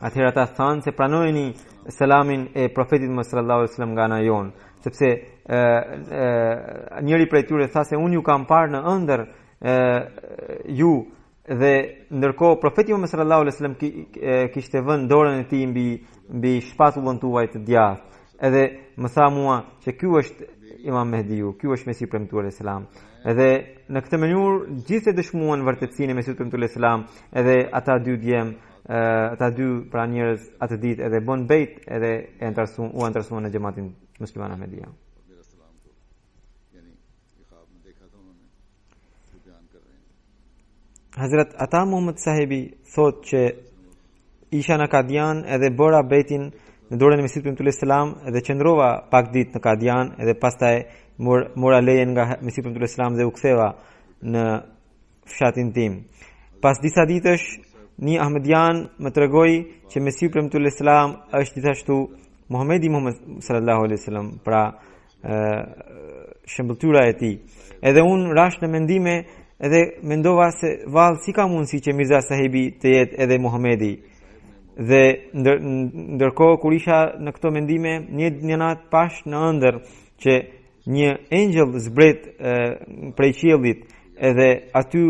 Atëherë ata thanë se pranojeni selamin e profetit Muhammed sallallahu alaihi wasallam nga ana jon, sepse njëri prej tyre tha se unë ju kam parë në ëndër ju, dhe ndërkohë profeti Muhammed sallallahu alaihi wasallam kishte vënë dorën e tij mbi shpatullën tuaj të djathtë. Edhe më tha mua që ky është Imam Mehdiu, ky është Mesihu premtuar Islam. Edhe në këtë mënyrë gjithë e dëshmuan vërtetësinë e Mesihut premtuar Islam, edhe ata dy pra njerëz atë ditë edhe bën bejt edhe u antarësuan në xhamatin musliman Ahmedia. Hazrat Ata Muhammad Sahibi thot që isha në Kadian edhe bëra bejtin në dorën e Mesihut premtuar Islam dhe qëndrova pak ditë në Kadian edhe pastaj mora lejen nga Mesihu premtuar Islam dhe u ktheva në fshatin tim. Pas disa ditësh një Ahmedian më tregoi që Mesihu premtuar Islam është gjithashtu Muhamedi sallallahu alaihi wasallam, pra shëmbëltyra e tij. Edhe unë rash në mendime edhe mendova se vallë si ka mundësi që Mirza Sahibi të jetë edhe Muhamedi. Dhe ndërkohë kur isha në këto mendime, një natë pash në ëndër që një engjëll zbret prej qiellit, edhe aty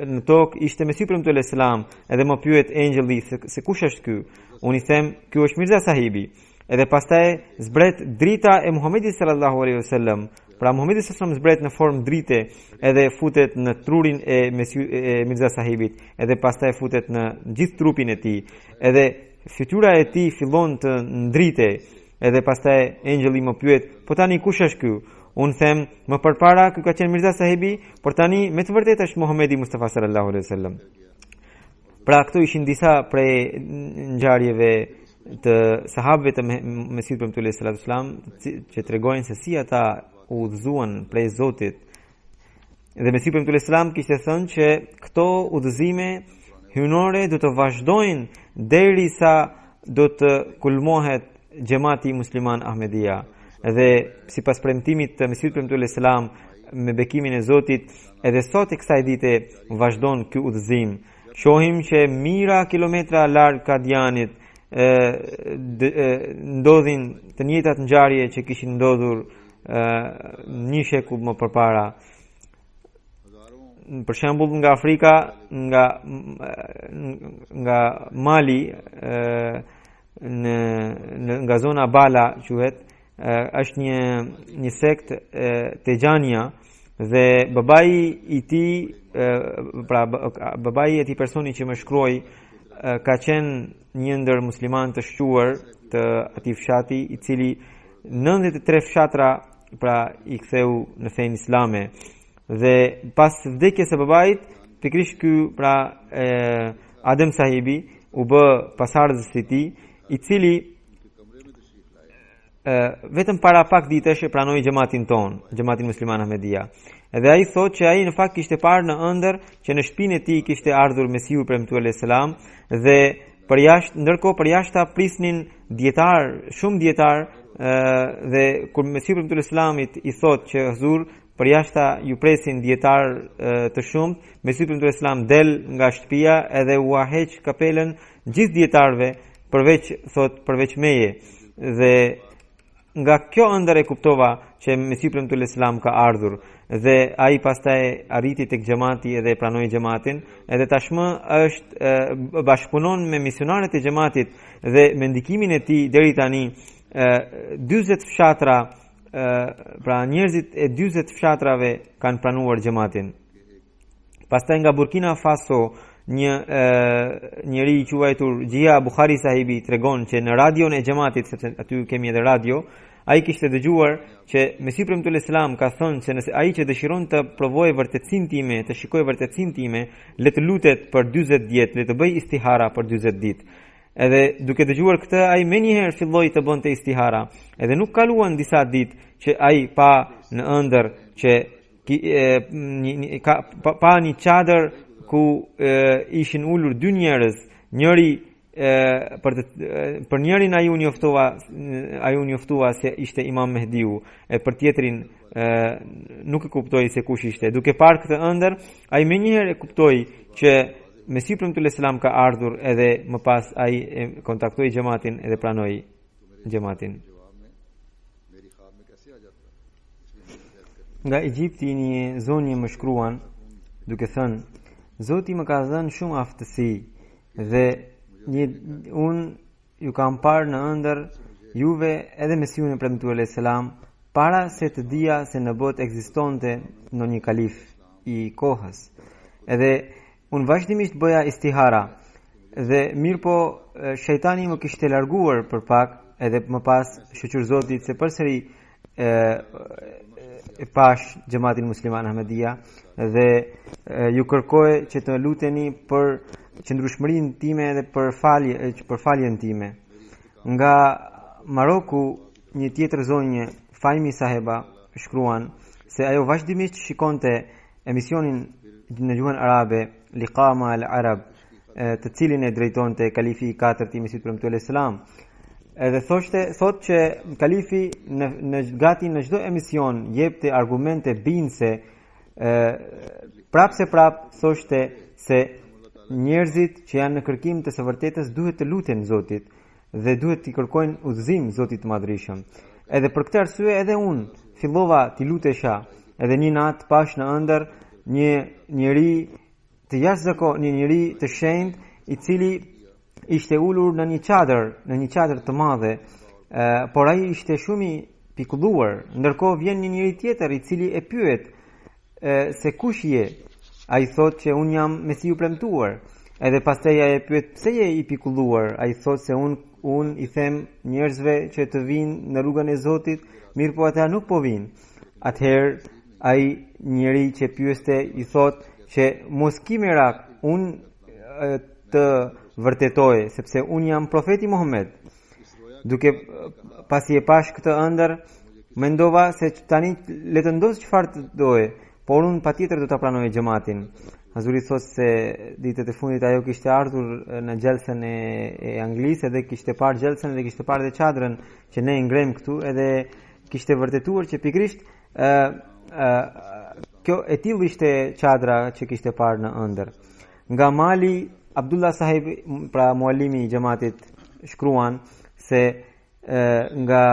në tokë ishte Mesihu premtuar selam, edhe më pyet engjëlli se kush është ky? Unë i them, ky është Mirza Sahibi. Edhe pastaj zbret drita e Muhamedit sallallahu alaihi wasallam. Pra Muhamedi sallallahu alaihi wasallam zbret në formë drite, edhe futet në trurin e Mirza Sahibit, edhe pastaj futet në gjithë trupin e tij. Edhe fytyra e tij fillon të ndrite, edhe pastaj engjëlli më pyet, po tani kush është ky? Unë them, më përpara ky ka qenë Mirza Sahibi, por tani me të vërtetë është Muhamedi Mustafa sallallahu alaihi wasallam. Pra këto ishin disa prej ngjarjeve të sahabëve të Mesihut premtuar sallallahu alaihi wasallam që tregojnë se si ata u udhëzuan prej Zotit. Dhe Mesihu premtuar sallallahu alaihi wasallam kishte thënë që këto udhëzime hynore do të vazhdojnë derisa do të kulmohet xhamati musliman Ahmedia. Edhe sipas premtimit të Mesihut premtuar sallallahu alaihi wasallam me bekimin e Zotit, edhe sot e kësaj dite vazhdon ky udhëzim. Shohim që mira kilometra larg Kadianit ndodhin të njëjtat ngjarje që kishin ndodhur një shekull më përpara. Për shembull nga Afrika, nga Mali, nga zona Bala quhet, është një sekt Tejania, dhe babai i tij, pra babai i atij personi që më shkruaj, ka qenë një ndër musliman të shquar të atij fshati, i cili 93 fshatra pra i ktheu në fenë islame. Dhe pas vdekjes së babait, pikërisht ky pra Adem Sahibi u bë pasardhës i tij, i cili vetëm para pak ditësh e pranoi xhamatin ton, xhamatin musliman Ahmedia. Edhe ai thotë që ai në fakt kishte parë në ëndër që në shtëpinë e tij kishte ardhur Mesihu premtuar selam, dhe ndërkohë për jashta prisnin dietar, shumë dietar, dhe kur Mesihu premtuar selam i thotë që Huzur për jashta ju presin dietar të shumë, Mesihu premtuar selam del nga shtëpia edhe u heq kapelën gjithë dietarëve përveç meje. Dhe nga kjo ëndër e kuptova që Mesihu premtuar selam ka ardhur, dhe ai pastaj arriti tek xhamati edhe pranoi xhamatin, edhe tashmë është bashkëpunon me misionarët e xhamatit, dhe me ndikimin e tij deri tani 40 fshatra, pra njerëzit e 40 fshatrave kanë pranuar xhamatin. Pastaj nga Burkina Faso, një njeri i quajtur Gjia Bukhari Sahibi tregon që në radion e xhamatit, sepse aty kemi edhe radio, ai kishte dëgjuar që Mesihu premtuar selam ka thënë se nëse ai që dëshiron të provojë vërtetësinë time, të shikojë vërtetësinë time, le të lutet për 40 ditë, le të bëj istihara për 40 ditë. Edhe duke dëgjuar këtë, ai menjëherë filloi të bënte istihara, edhe nuk kaluan disa ditë që ai pa në ëndër që pa një çadër ku ishin ulur dy njerëz, njëri për njërin ai u njoftua se ishte Imam Mehdiu, e për tjetrin nuk e kuptoi se kush ishte. Duke parë këtë ëndër, ai menjëherë e kuptoi që Mesihu premtuar selam ka ardhur, edhe më pas ai e kontaktoi xhamatin edhe pranoi xhamatin. Nga Egjipti një zonjë më shkruan duke thënë: Zoti më ka dhënë shumë aftësi dhe unë ju kam parë në ëndër juve edhe Mesihun e premtuar selam para se të dija se në botë ekzistonte ndonjë kalif i kohës. Edhe unë vazhdimisht bëja istihara, dhe mirë po shejtani më kishte larguar për pak, edhe më pas shëqur Zotit se përsëri e pash xhamatin musliman Ahmedia, dhe ju kërkoj që të luteni për qëndrueshmërinë time dhe për faljen time. Nga Maroku, një tjetër zonjë, Fajmi Saheba, shkruan se ajo vazhdimisht shikonte emisionin në gjuhën arabe Liqa ma al-Arab, të cilin e drejtonte kalifi i 4 i Mesihut premtuar selam. Edhe thot që kalifi gati në çdo emision jepte argumente bindse prap thoshte se njerëzit që janë në kërkim të së vërtetës duhet të luten Zotit dhe duhet të kërkojnë udhëzim Zotit të Madhërisëm. Edhe për këtë arsye edhe unë fillova t'i lutesha, edhe një natë pash në ëndër një njeri të jashtëzakonshëm, një njeri të shenjtë i cili ishte ulur në një çadër të madhe, por ai ishte shumë i pikulluar. Ndërkohë vjen një njeri tjetër i cili e pyet se kush je? Ai thot që un jam Mesiu premtuar. Edhe pastaj ai e pyet pse je i pikulluar? Ai thot se un i them njerëzve që të vinë në rrugën e Zotit, mirë po ata nuk po vinë. Atëherë ai njeri që pyeste i thot që mos ki merak, un të vërtetoj, sepse un jam profeti Muhammed. Duke pasi e pash këtë ëndër, mendova se tani le të ndos çfarë të doje, por un patjetër do ta pranoj xhamatin. Hazuri thot se ditët e fundit ajo kishte ardhur në xhelsën e Anglisë edhe kishte parë xhelsën dhe kishte parë dhe çadrën që ne ngrem këtu, edhe kishte vërtetuar që pikrisht kjo e tillë ishte çadra që kishte parë në ëndër. Nga mali Abdullah Sahib, pra muallimi i xhamatit, shkruan se nga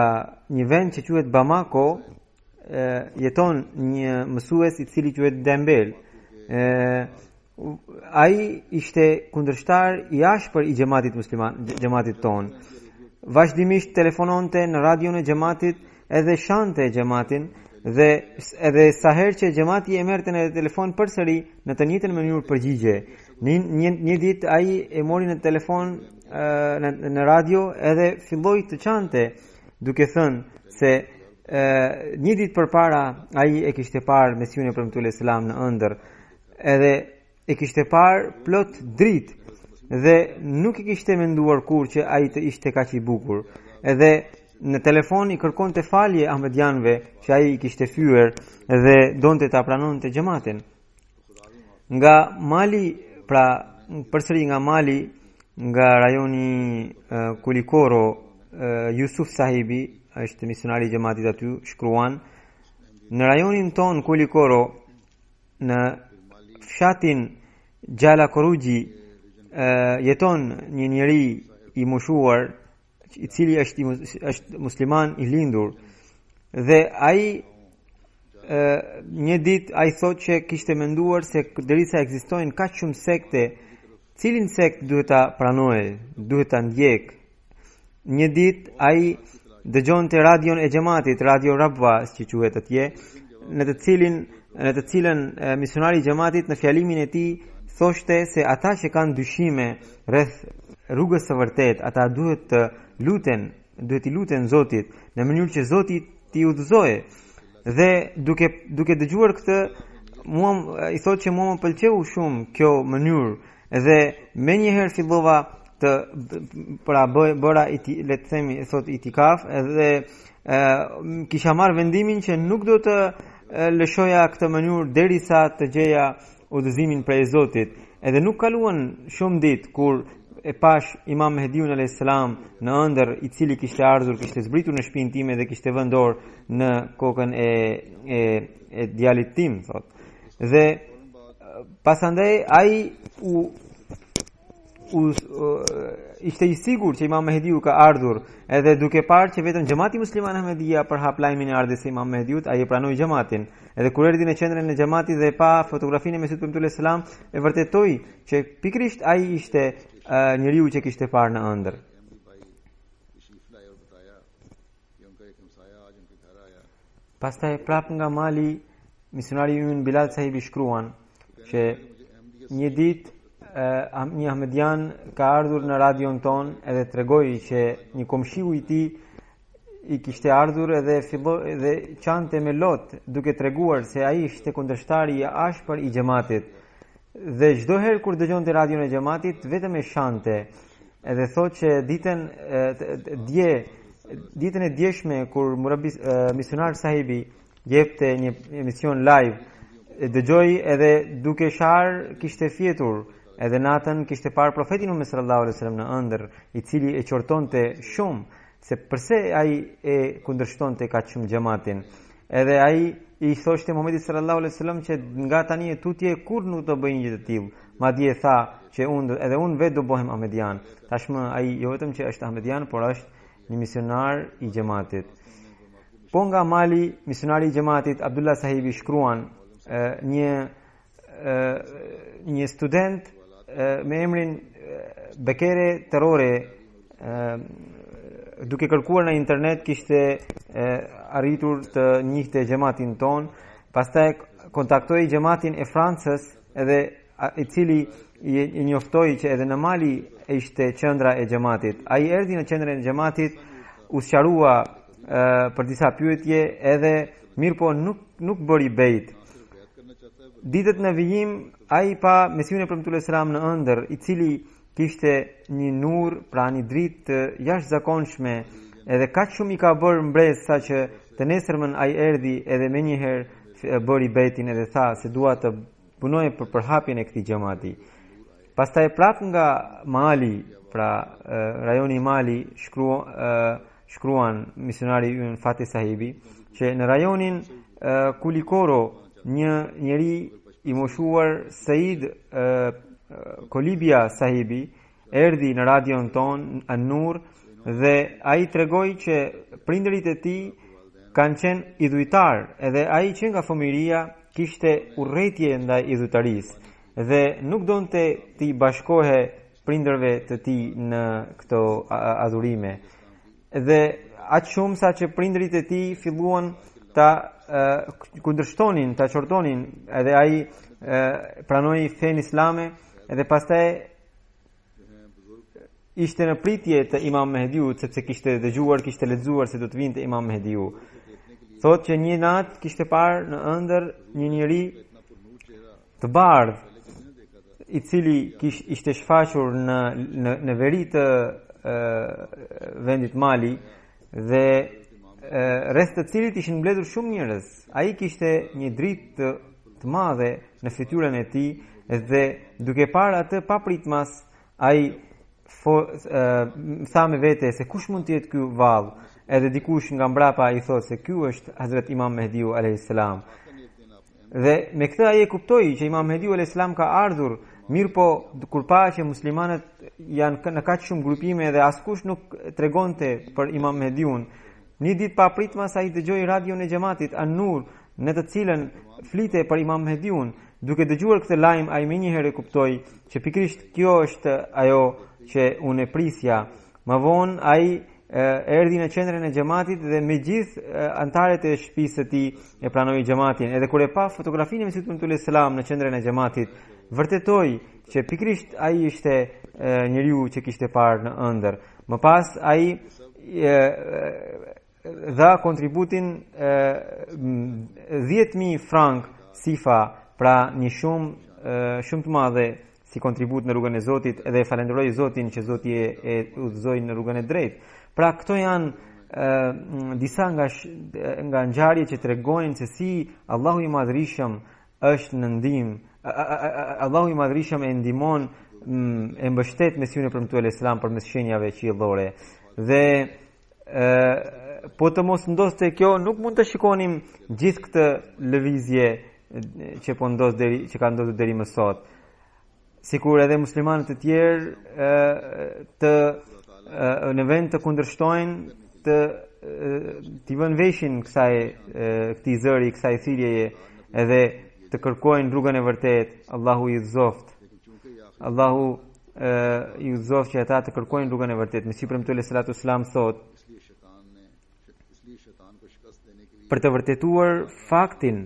një vend që quhet Bamako jeton një mësues i cili quhet Dembel. Ai ishte kundërshtar i ashpër i xhamatit musliman, xhamatit ton. Vazhdimisht telefononte në radion e xhamatit edhe shante xhamatin dhe edhe sa herë që xhamati e merrte në telefon përsëri në të njëjtën mënyrë përgjigje. Një ditë ai e mori në telefon në radio edhe filloi të çante duke thënë se një ditë përpara ai e kishte parë Mesiun e premtuar selam në ëndër, edhe e kishte parë plot dritë dhe nuk e kishte menduar kur që ai të ishte kaq i bukur. Edhe në telefon i kërkonte falje ahmedianëve që ai i kishte fyer dhe donte ta pranonte xhamatin. Nga Mali, pra përsëri nga Mali, nga rajoni Kulikoro, Yusuf Sahibi është misionari i xhamatit aty, shkruan: në rajonin ton Kulikoro, në fshatin Gjala Koruji, jeton një njeri i moshuar i cili është musliman i lindur, dhe ai një ditë ai thotë që kishte menduar se derisa ekzistojnë kaq shumë sekte, cilin sekt duhet ta pranojë, duhet ta ndjek. Një ditë ai dëgjonte radion e xhamatit, Radio Rabwa si quhet atje, në të cilën misionari i xhamatit në fjalimin e tij thoshte se ata që kanë dyshime rreth rrugës së vërtet, ata duhet të i luten Zotit në mënyrë që Zoti t'i udhëzojë. Dhe duke dëgjuar këtë, i thotë që mua më pëlqeu shumë kjo mënyrë, dhe menjëherë fillova të bëra le të themi thot itikaf, edhe kisha marrë vendimin që nuk do të lëshoja këtë mënyrë derisa të gjeja udhëzimin prej Zotit. Edhe nuk kaluan shumë ditë kur e pash Imam Mehdiun alayhis salam në ëndër, i cili kishte ardhur, kishte zbritur në shtëpinë time dhe kishte vënë dorë në kokën e djalit tim, thot. Dhe pasandaj ai ishte i sigurt që Imam Mehdiu ka ardhur, edhe duke parë që vetëm xhamati musliman Ahmedia për hap lajmin e ardhjes së Imam Mehdiut, ai e pranoi xhamatin. Edhe kur erdhi në qendrën e xhamatit dhe pa fotografinë e Mesiut premtuar selam, e vërtetoi që pikrisht ai ishte njeriu që kishte parë në ëndër. Pastaj prap nga Mali, misionari ynë Bilal Sahibi shkruan që një ditë një ahmedian ka ardhur në radion ton edhe tregoi që një komshiu i tij i kishte ardhur edhe filloi dhe çante me lot, duke treguar se ai ishte kundërshtari i ashpër i xhamatit. Dhe çdo herë kur dëgjonte radion e xhamatit, vetëm e shante. Edhe thotë që ditën e djeshme kur misionar Sahibi jepte një emision live, dëgjoi edhe duke shar kishte fjetur. Edhe natën kishte parë profetin Muhammed sallallahu alaihi wasallam në ëndër, i cili e qortonte shumë se pse ai e kundërshtonte kaq shumë xhamatin. Edhe ai i thoshte Muhamedit sallallahu alaihi wasallam që nga tani e tutje kur nuk do bëj një gjë të tillë. Madje tha që edhe unë vetë do bëhem ahmedian. Tashmë ai jo vetëm që është ahmedian, por është një misionar i xhamatit. Po nga Mali, misionari i xhamatit Abdullah Sahibi shkruan një student me emrin Bekere Terrore, duke kërkuar në internet kishte arritur të njihte xhamatin ton, pastaj kontaktoi xhamatin e Francës, edhe i cili i njoftoi që edhe në Mali ishte qendra e xhamatit. Ai erdhi në qendrën e xhamatit, u sqarua për disa pyetje, edhe mirëpo nuk bëri bejt. Ditët në vijim ai pa Mesiun e Premtuar selam në ëndër, i cili kishte një nur, pra një dritë të jashtëzakonshme, edhe kaq shumë i ka bërë mbres sa që të nesërmën ai erdhi edhe më njëherë bëri bejtin edhe tha se dua të punoj për përhapjen e këtij xhamati. Pastaj prap nga Mali, pra rajoni i Mali, shkruan misionari ynë Fatih Sahibi që në rajonin Kulikoro një njeri i moshuar Said Kolibia Sahibi erdhi në radion ton An-Nur dhe ai tregoi që prindërit e tij kanë qenë idhujtar, edhe ai që nga fëmijëria kishte urrëtie ndaj idhujtarisë dhe nuk donte ti bashkohe prindërve të tij në këto adhurime. Dhe aq shumë sa që prindërit e tij filluan ta kundërshtonin, ta çortonin, edhe ai pranoi fen islame, edhe pastaj ishte në pritje të Imam Mehdiut, sepse kishte dëgjuar, kishte lexuar se do të vinte Imam Mehdiu. Thotë që një natë kishte parë në ëndër një njeri të bardhë, i cili ishte shfaqur në veri të vendit Mali, dhe rreth të cilit ishin mbledhur shumë njerëz. Ai kishte një dritë të madhe në fytyrën e tij dhe duke parë atë papritmas, ai tha me vete se kush mund të jetë ky vallë, edhe dikush nga mbrapa i thotë se ky është Hazrat Imam Mehdiu alayhis salam. Dhe me këtë ai e kuptoi që Imam Mehdiu alayhis salam ka ardhur, mirë po kur pa që muslimanët janë në kaq shumë grupime dhe askush nuk tregonte për Imam Mehdiun, një ditë pa pritmas ai dëgjoi radion e xhamatit An-Nur, në të cilën flite për Imam Mehdiun. Duke dëgjuar këtë lajm, ai më njëherë kuptoi që pikërisht kjo është ajo që unë e prisja. Më vonë ai erdhi në qendrën e xhamatit dhe me gjithë anëtarët e shtëpisë së tij e pranoi xhamatin. Edhe kur e pa fotografinë e Mesihut Premtuar selam në qendrën e xhamatit, vërtetoi që pikërisht ai ishte njeriu që kishte parë në ëndër. Më pas ai dha kontributin 10.000 frank sifa, pra një shumë të madhe si kontribut në rrugën e Zotit, edhe falenderoj Zotin që Zoti e udhëzoi në rrugën e drejtë. Pra këto janë disa nga ngjarje që tregojnë se si Allahu i Madhërisëm është në ndihmë. Allahu i Madhërisëm e ndihmon, e mbështet Mesiun e Premtuar selam përmes shenjave qiellore. Dhe po të mos ndodhte kjo, nuk mund të shikonim gjithë këtë lëvizje që po ndodh që ka ndodhur deri më sot. Sikur edhe muslimanët të tjerë në vend të kundërshtojnë, t'i vënë veshin këtij zëri, kësaj thirrjeje, edhe të kërkojnë rrugën e vërtetë. Allahu i udhëzoft. Allahu i udhëzoft që ata të kërkojnë rrugën e vërtetë. Mesiu Premtuar sallallahu alaihi wasallam thotë për të vërtetuar faktin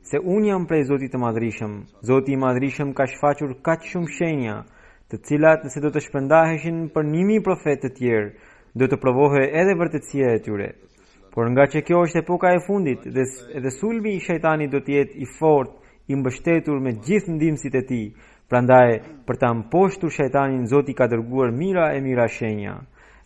se unë jam prej Zotit të Madhërisëm. Zoti i Madhërisëm ka shfaqur kaq shumë shenja, të cilat nëse do të shpërndaheshin për 1000 profetë të tjerë, do të provohej edhe vërtetësia e tyre. Por nga që kjo është epoka e fundit, dhe sulmi i shejtanit do të jetë i fortë, i mbështetur me gjithë ndihmësit e tij. Prandaj, për ta mposhtur shejtanin, Zoti ka dërguar mira e mira shenja.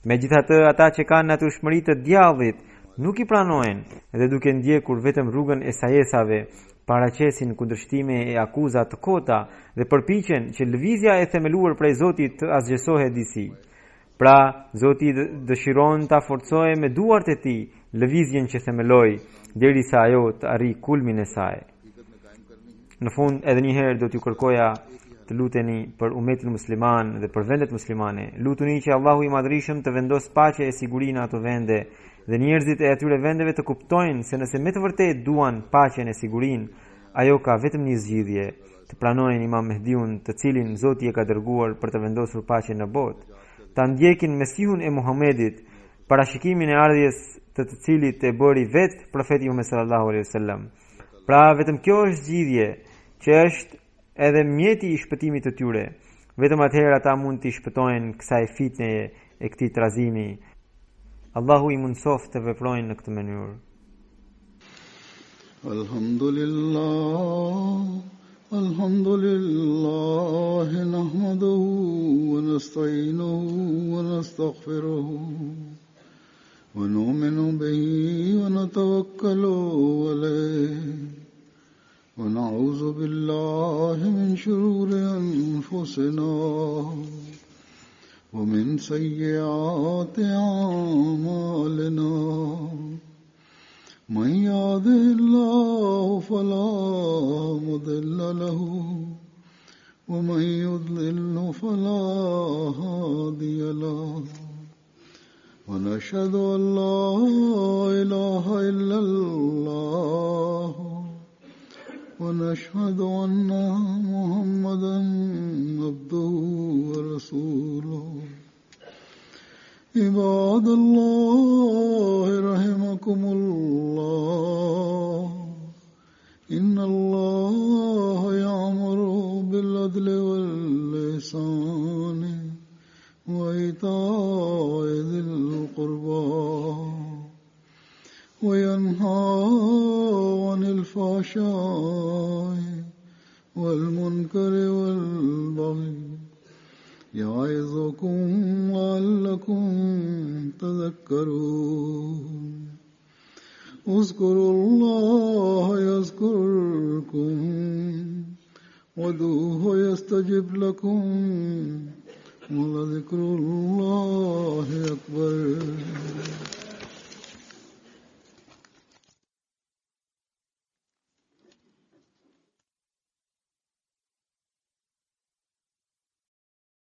Megjithatë, ata që kanë natyrshmëri të djallit nuk i pranojnë, dhe duke ndjekur vetëm rrugën e sajesave, paraqesin kundërshtime e akuza të kota dhe përpiqen që lëvizja e themeluar prej Zotit të asgjësohet disi. Pra, Zoti dëshiron ta forcojë me duart e tij lëvizjen që themeloi, deri sa ajo të arrijë kulmin e saj. Në fund, edhe një herë do t'ju kërkoja të luteni për umetin musliman dhe për vendet muslimane. Lutuni që Allahu i Madhërisëm të vendos paqe e siguri në ato vende dhe njerëzit e atyre vendeve të kuptojnë se nëse me të vërtet duan paqen e sigurinë, ajo ka vetëm një zgjidhje: të pranojnë Imam Mehdiun, të cilin Zoti e ka dërguar për të vendosur paqen në botë, ta ndjekin Mesihun e Muhamedit, parashikimin e ardhjes të cilit e bëri vetë profeti Muhammed sallallahu alaihi wasallam. Pra vetëm kjo është zgjidhje që është edhe mjeti i shpëtimit të tyre. Vetëm atëherë ata mund të shpëtojnë kësaj fitneje e këtij trazimi. Allahu i mundsoft të veprojnë në këtë mënyrë. Alhamdulillah nahmaduhu wa nasta'inuhu wa nastaghfiruhu wa nu'minu bihi wa natawakkalu alayhi wa na'udhu billahi min shururi anfusina wa min sayyiati a'malina. من يهده الله فلا مضل له ومن يضلل فلا هادي له ونشهد أن لا إله إلا الله ونشهد أن محمدا عبده ورسوله. عباد الله رحمكم الله إن الله يأمر بالعدل والإحسان وإيتاء ذي القربى وينهى عن الفحشاء والمنكر والبغي يعظكم لعلكم تذكرون. اذكروا الله يذكركم وادعوه يستجب لكم ولذكر الله أكبر.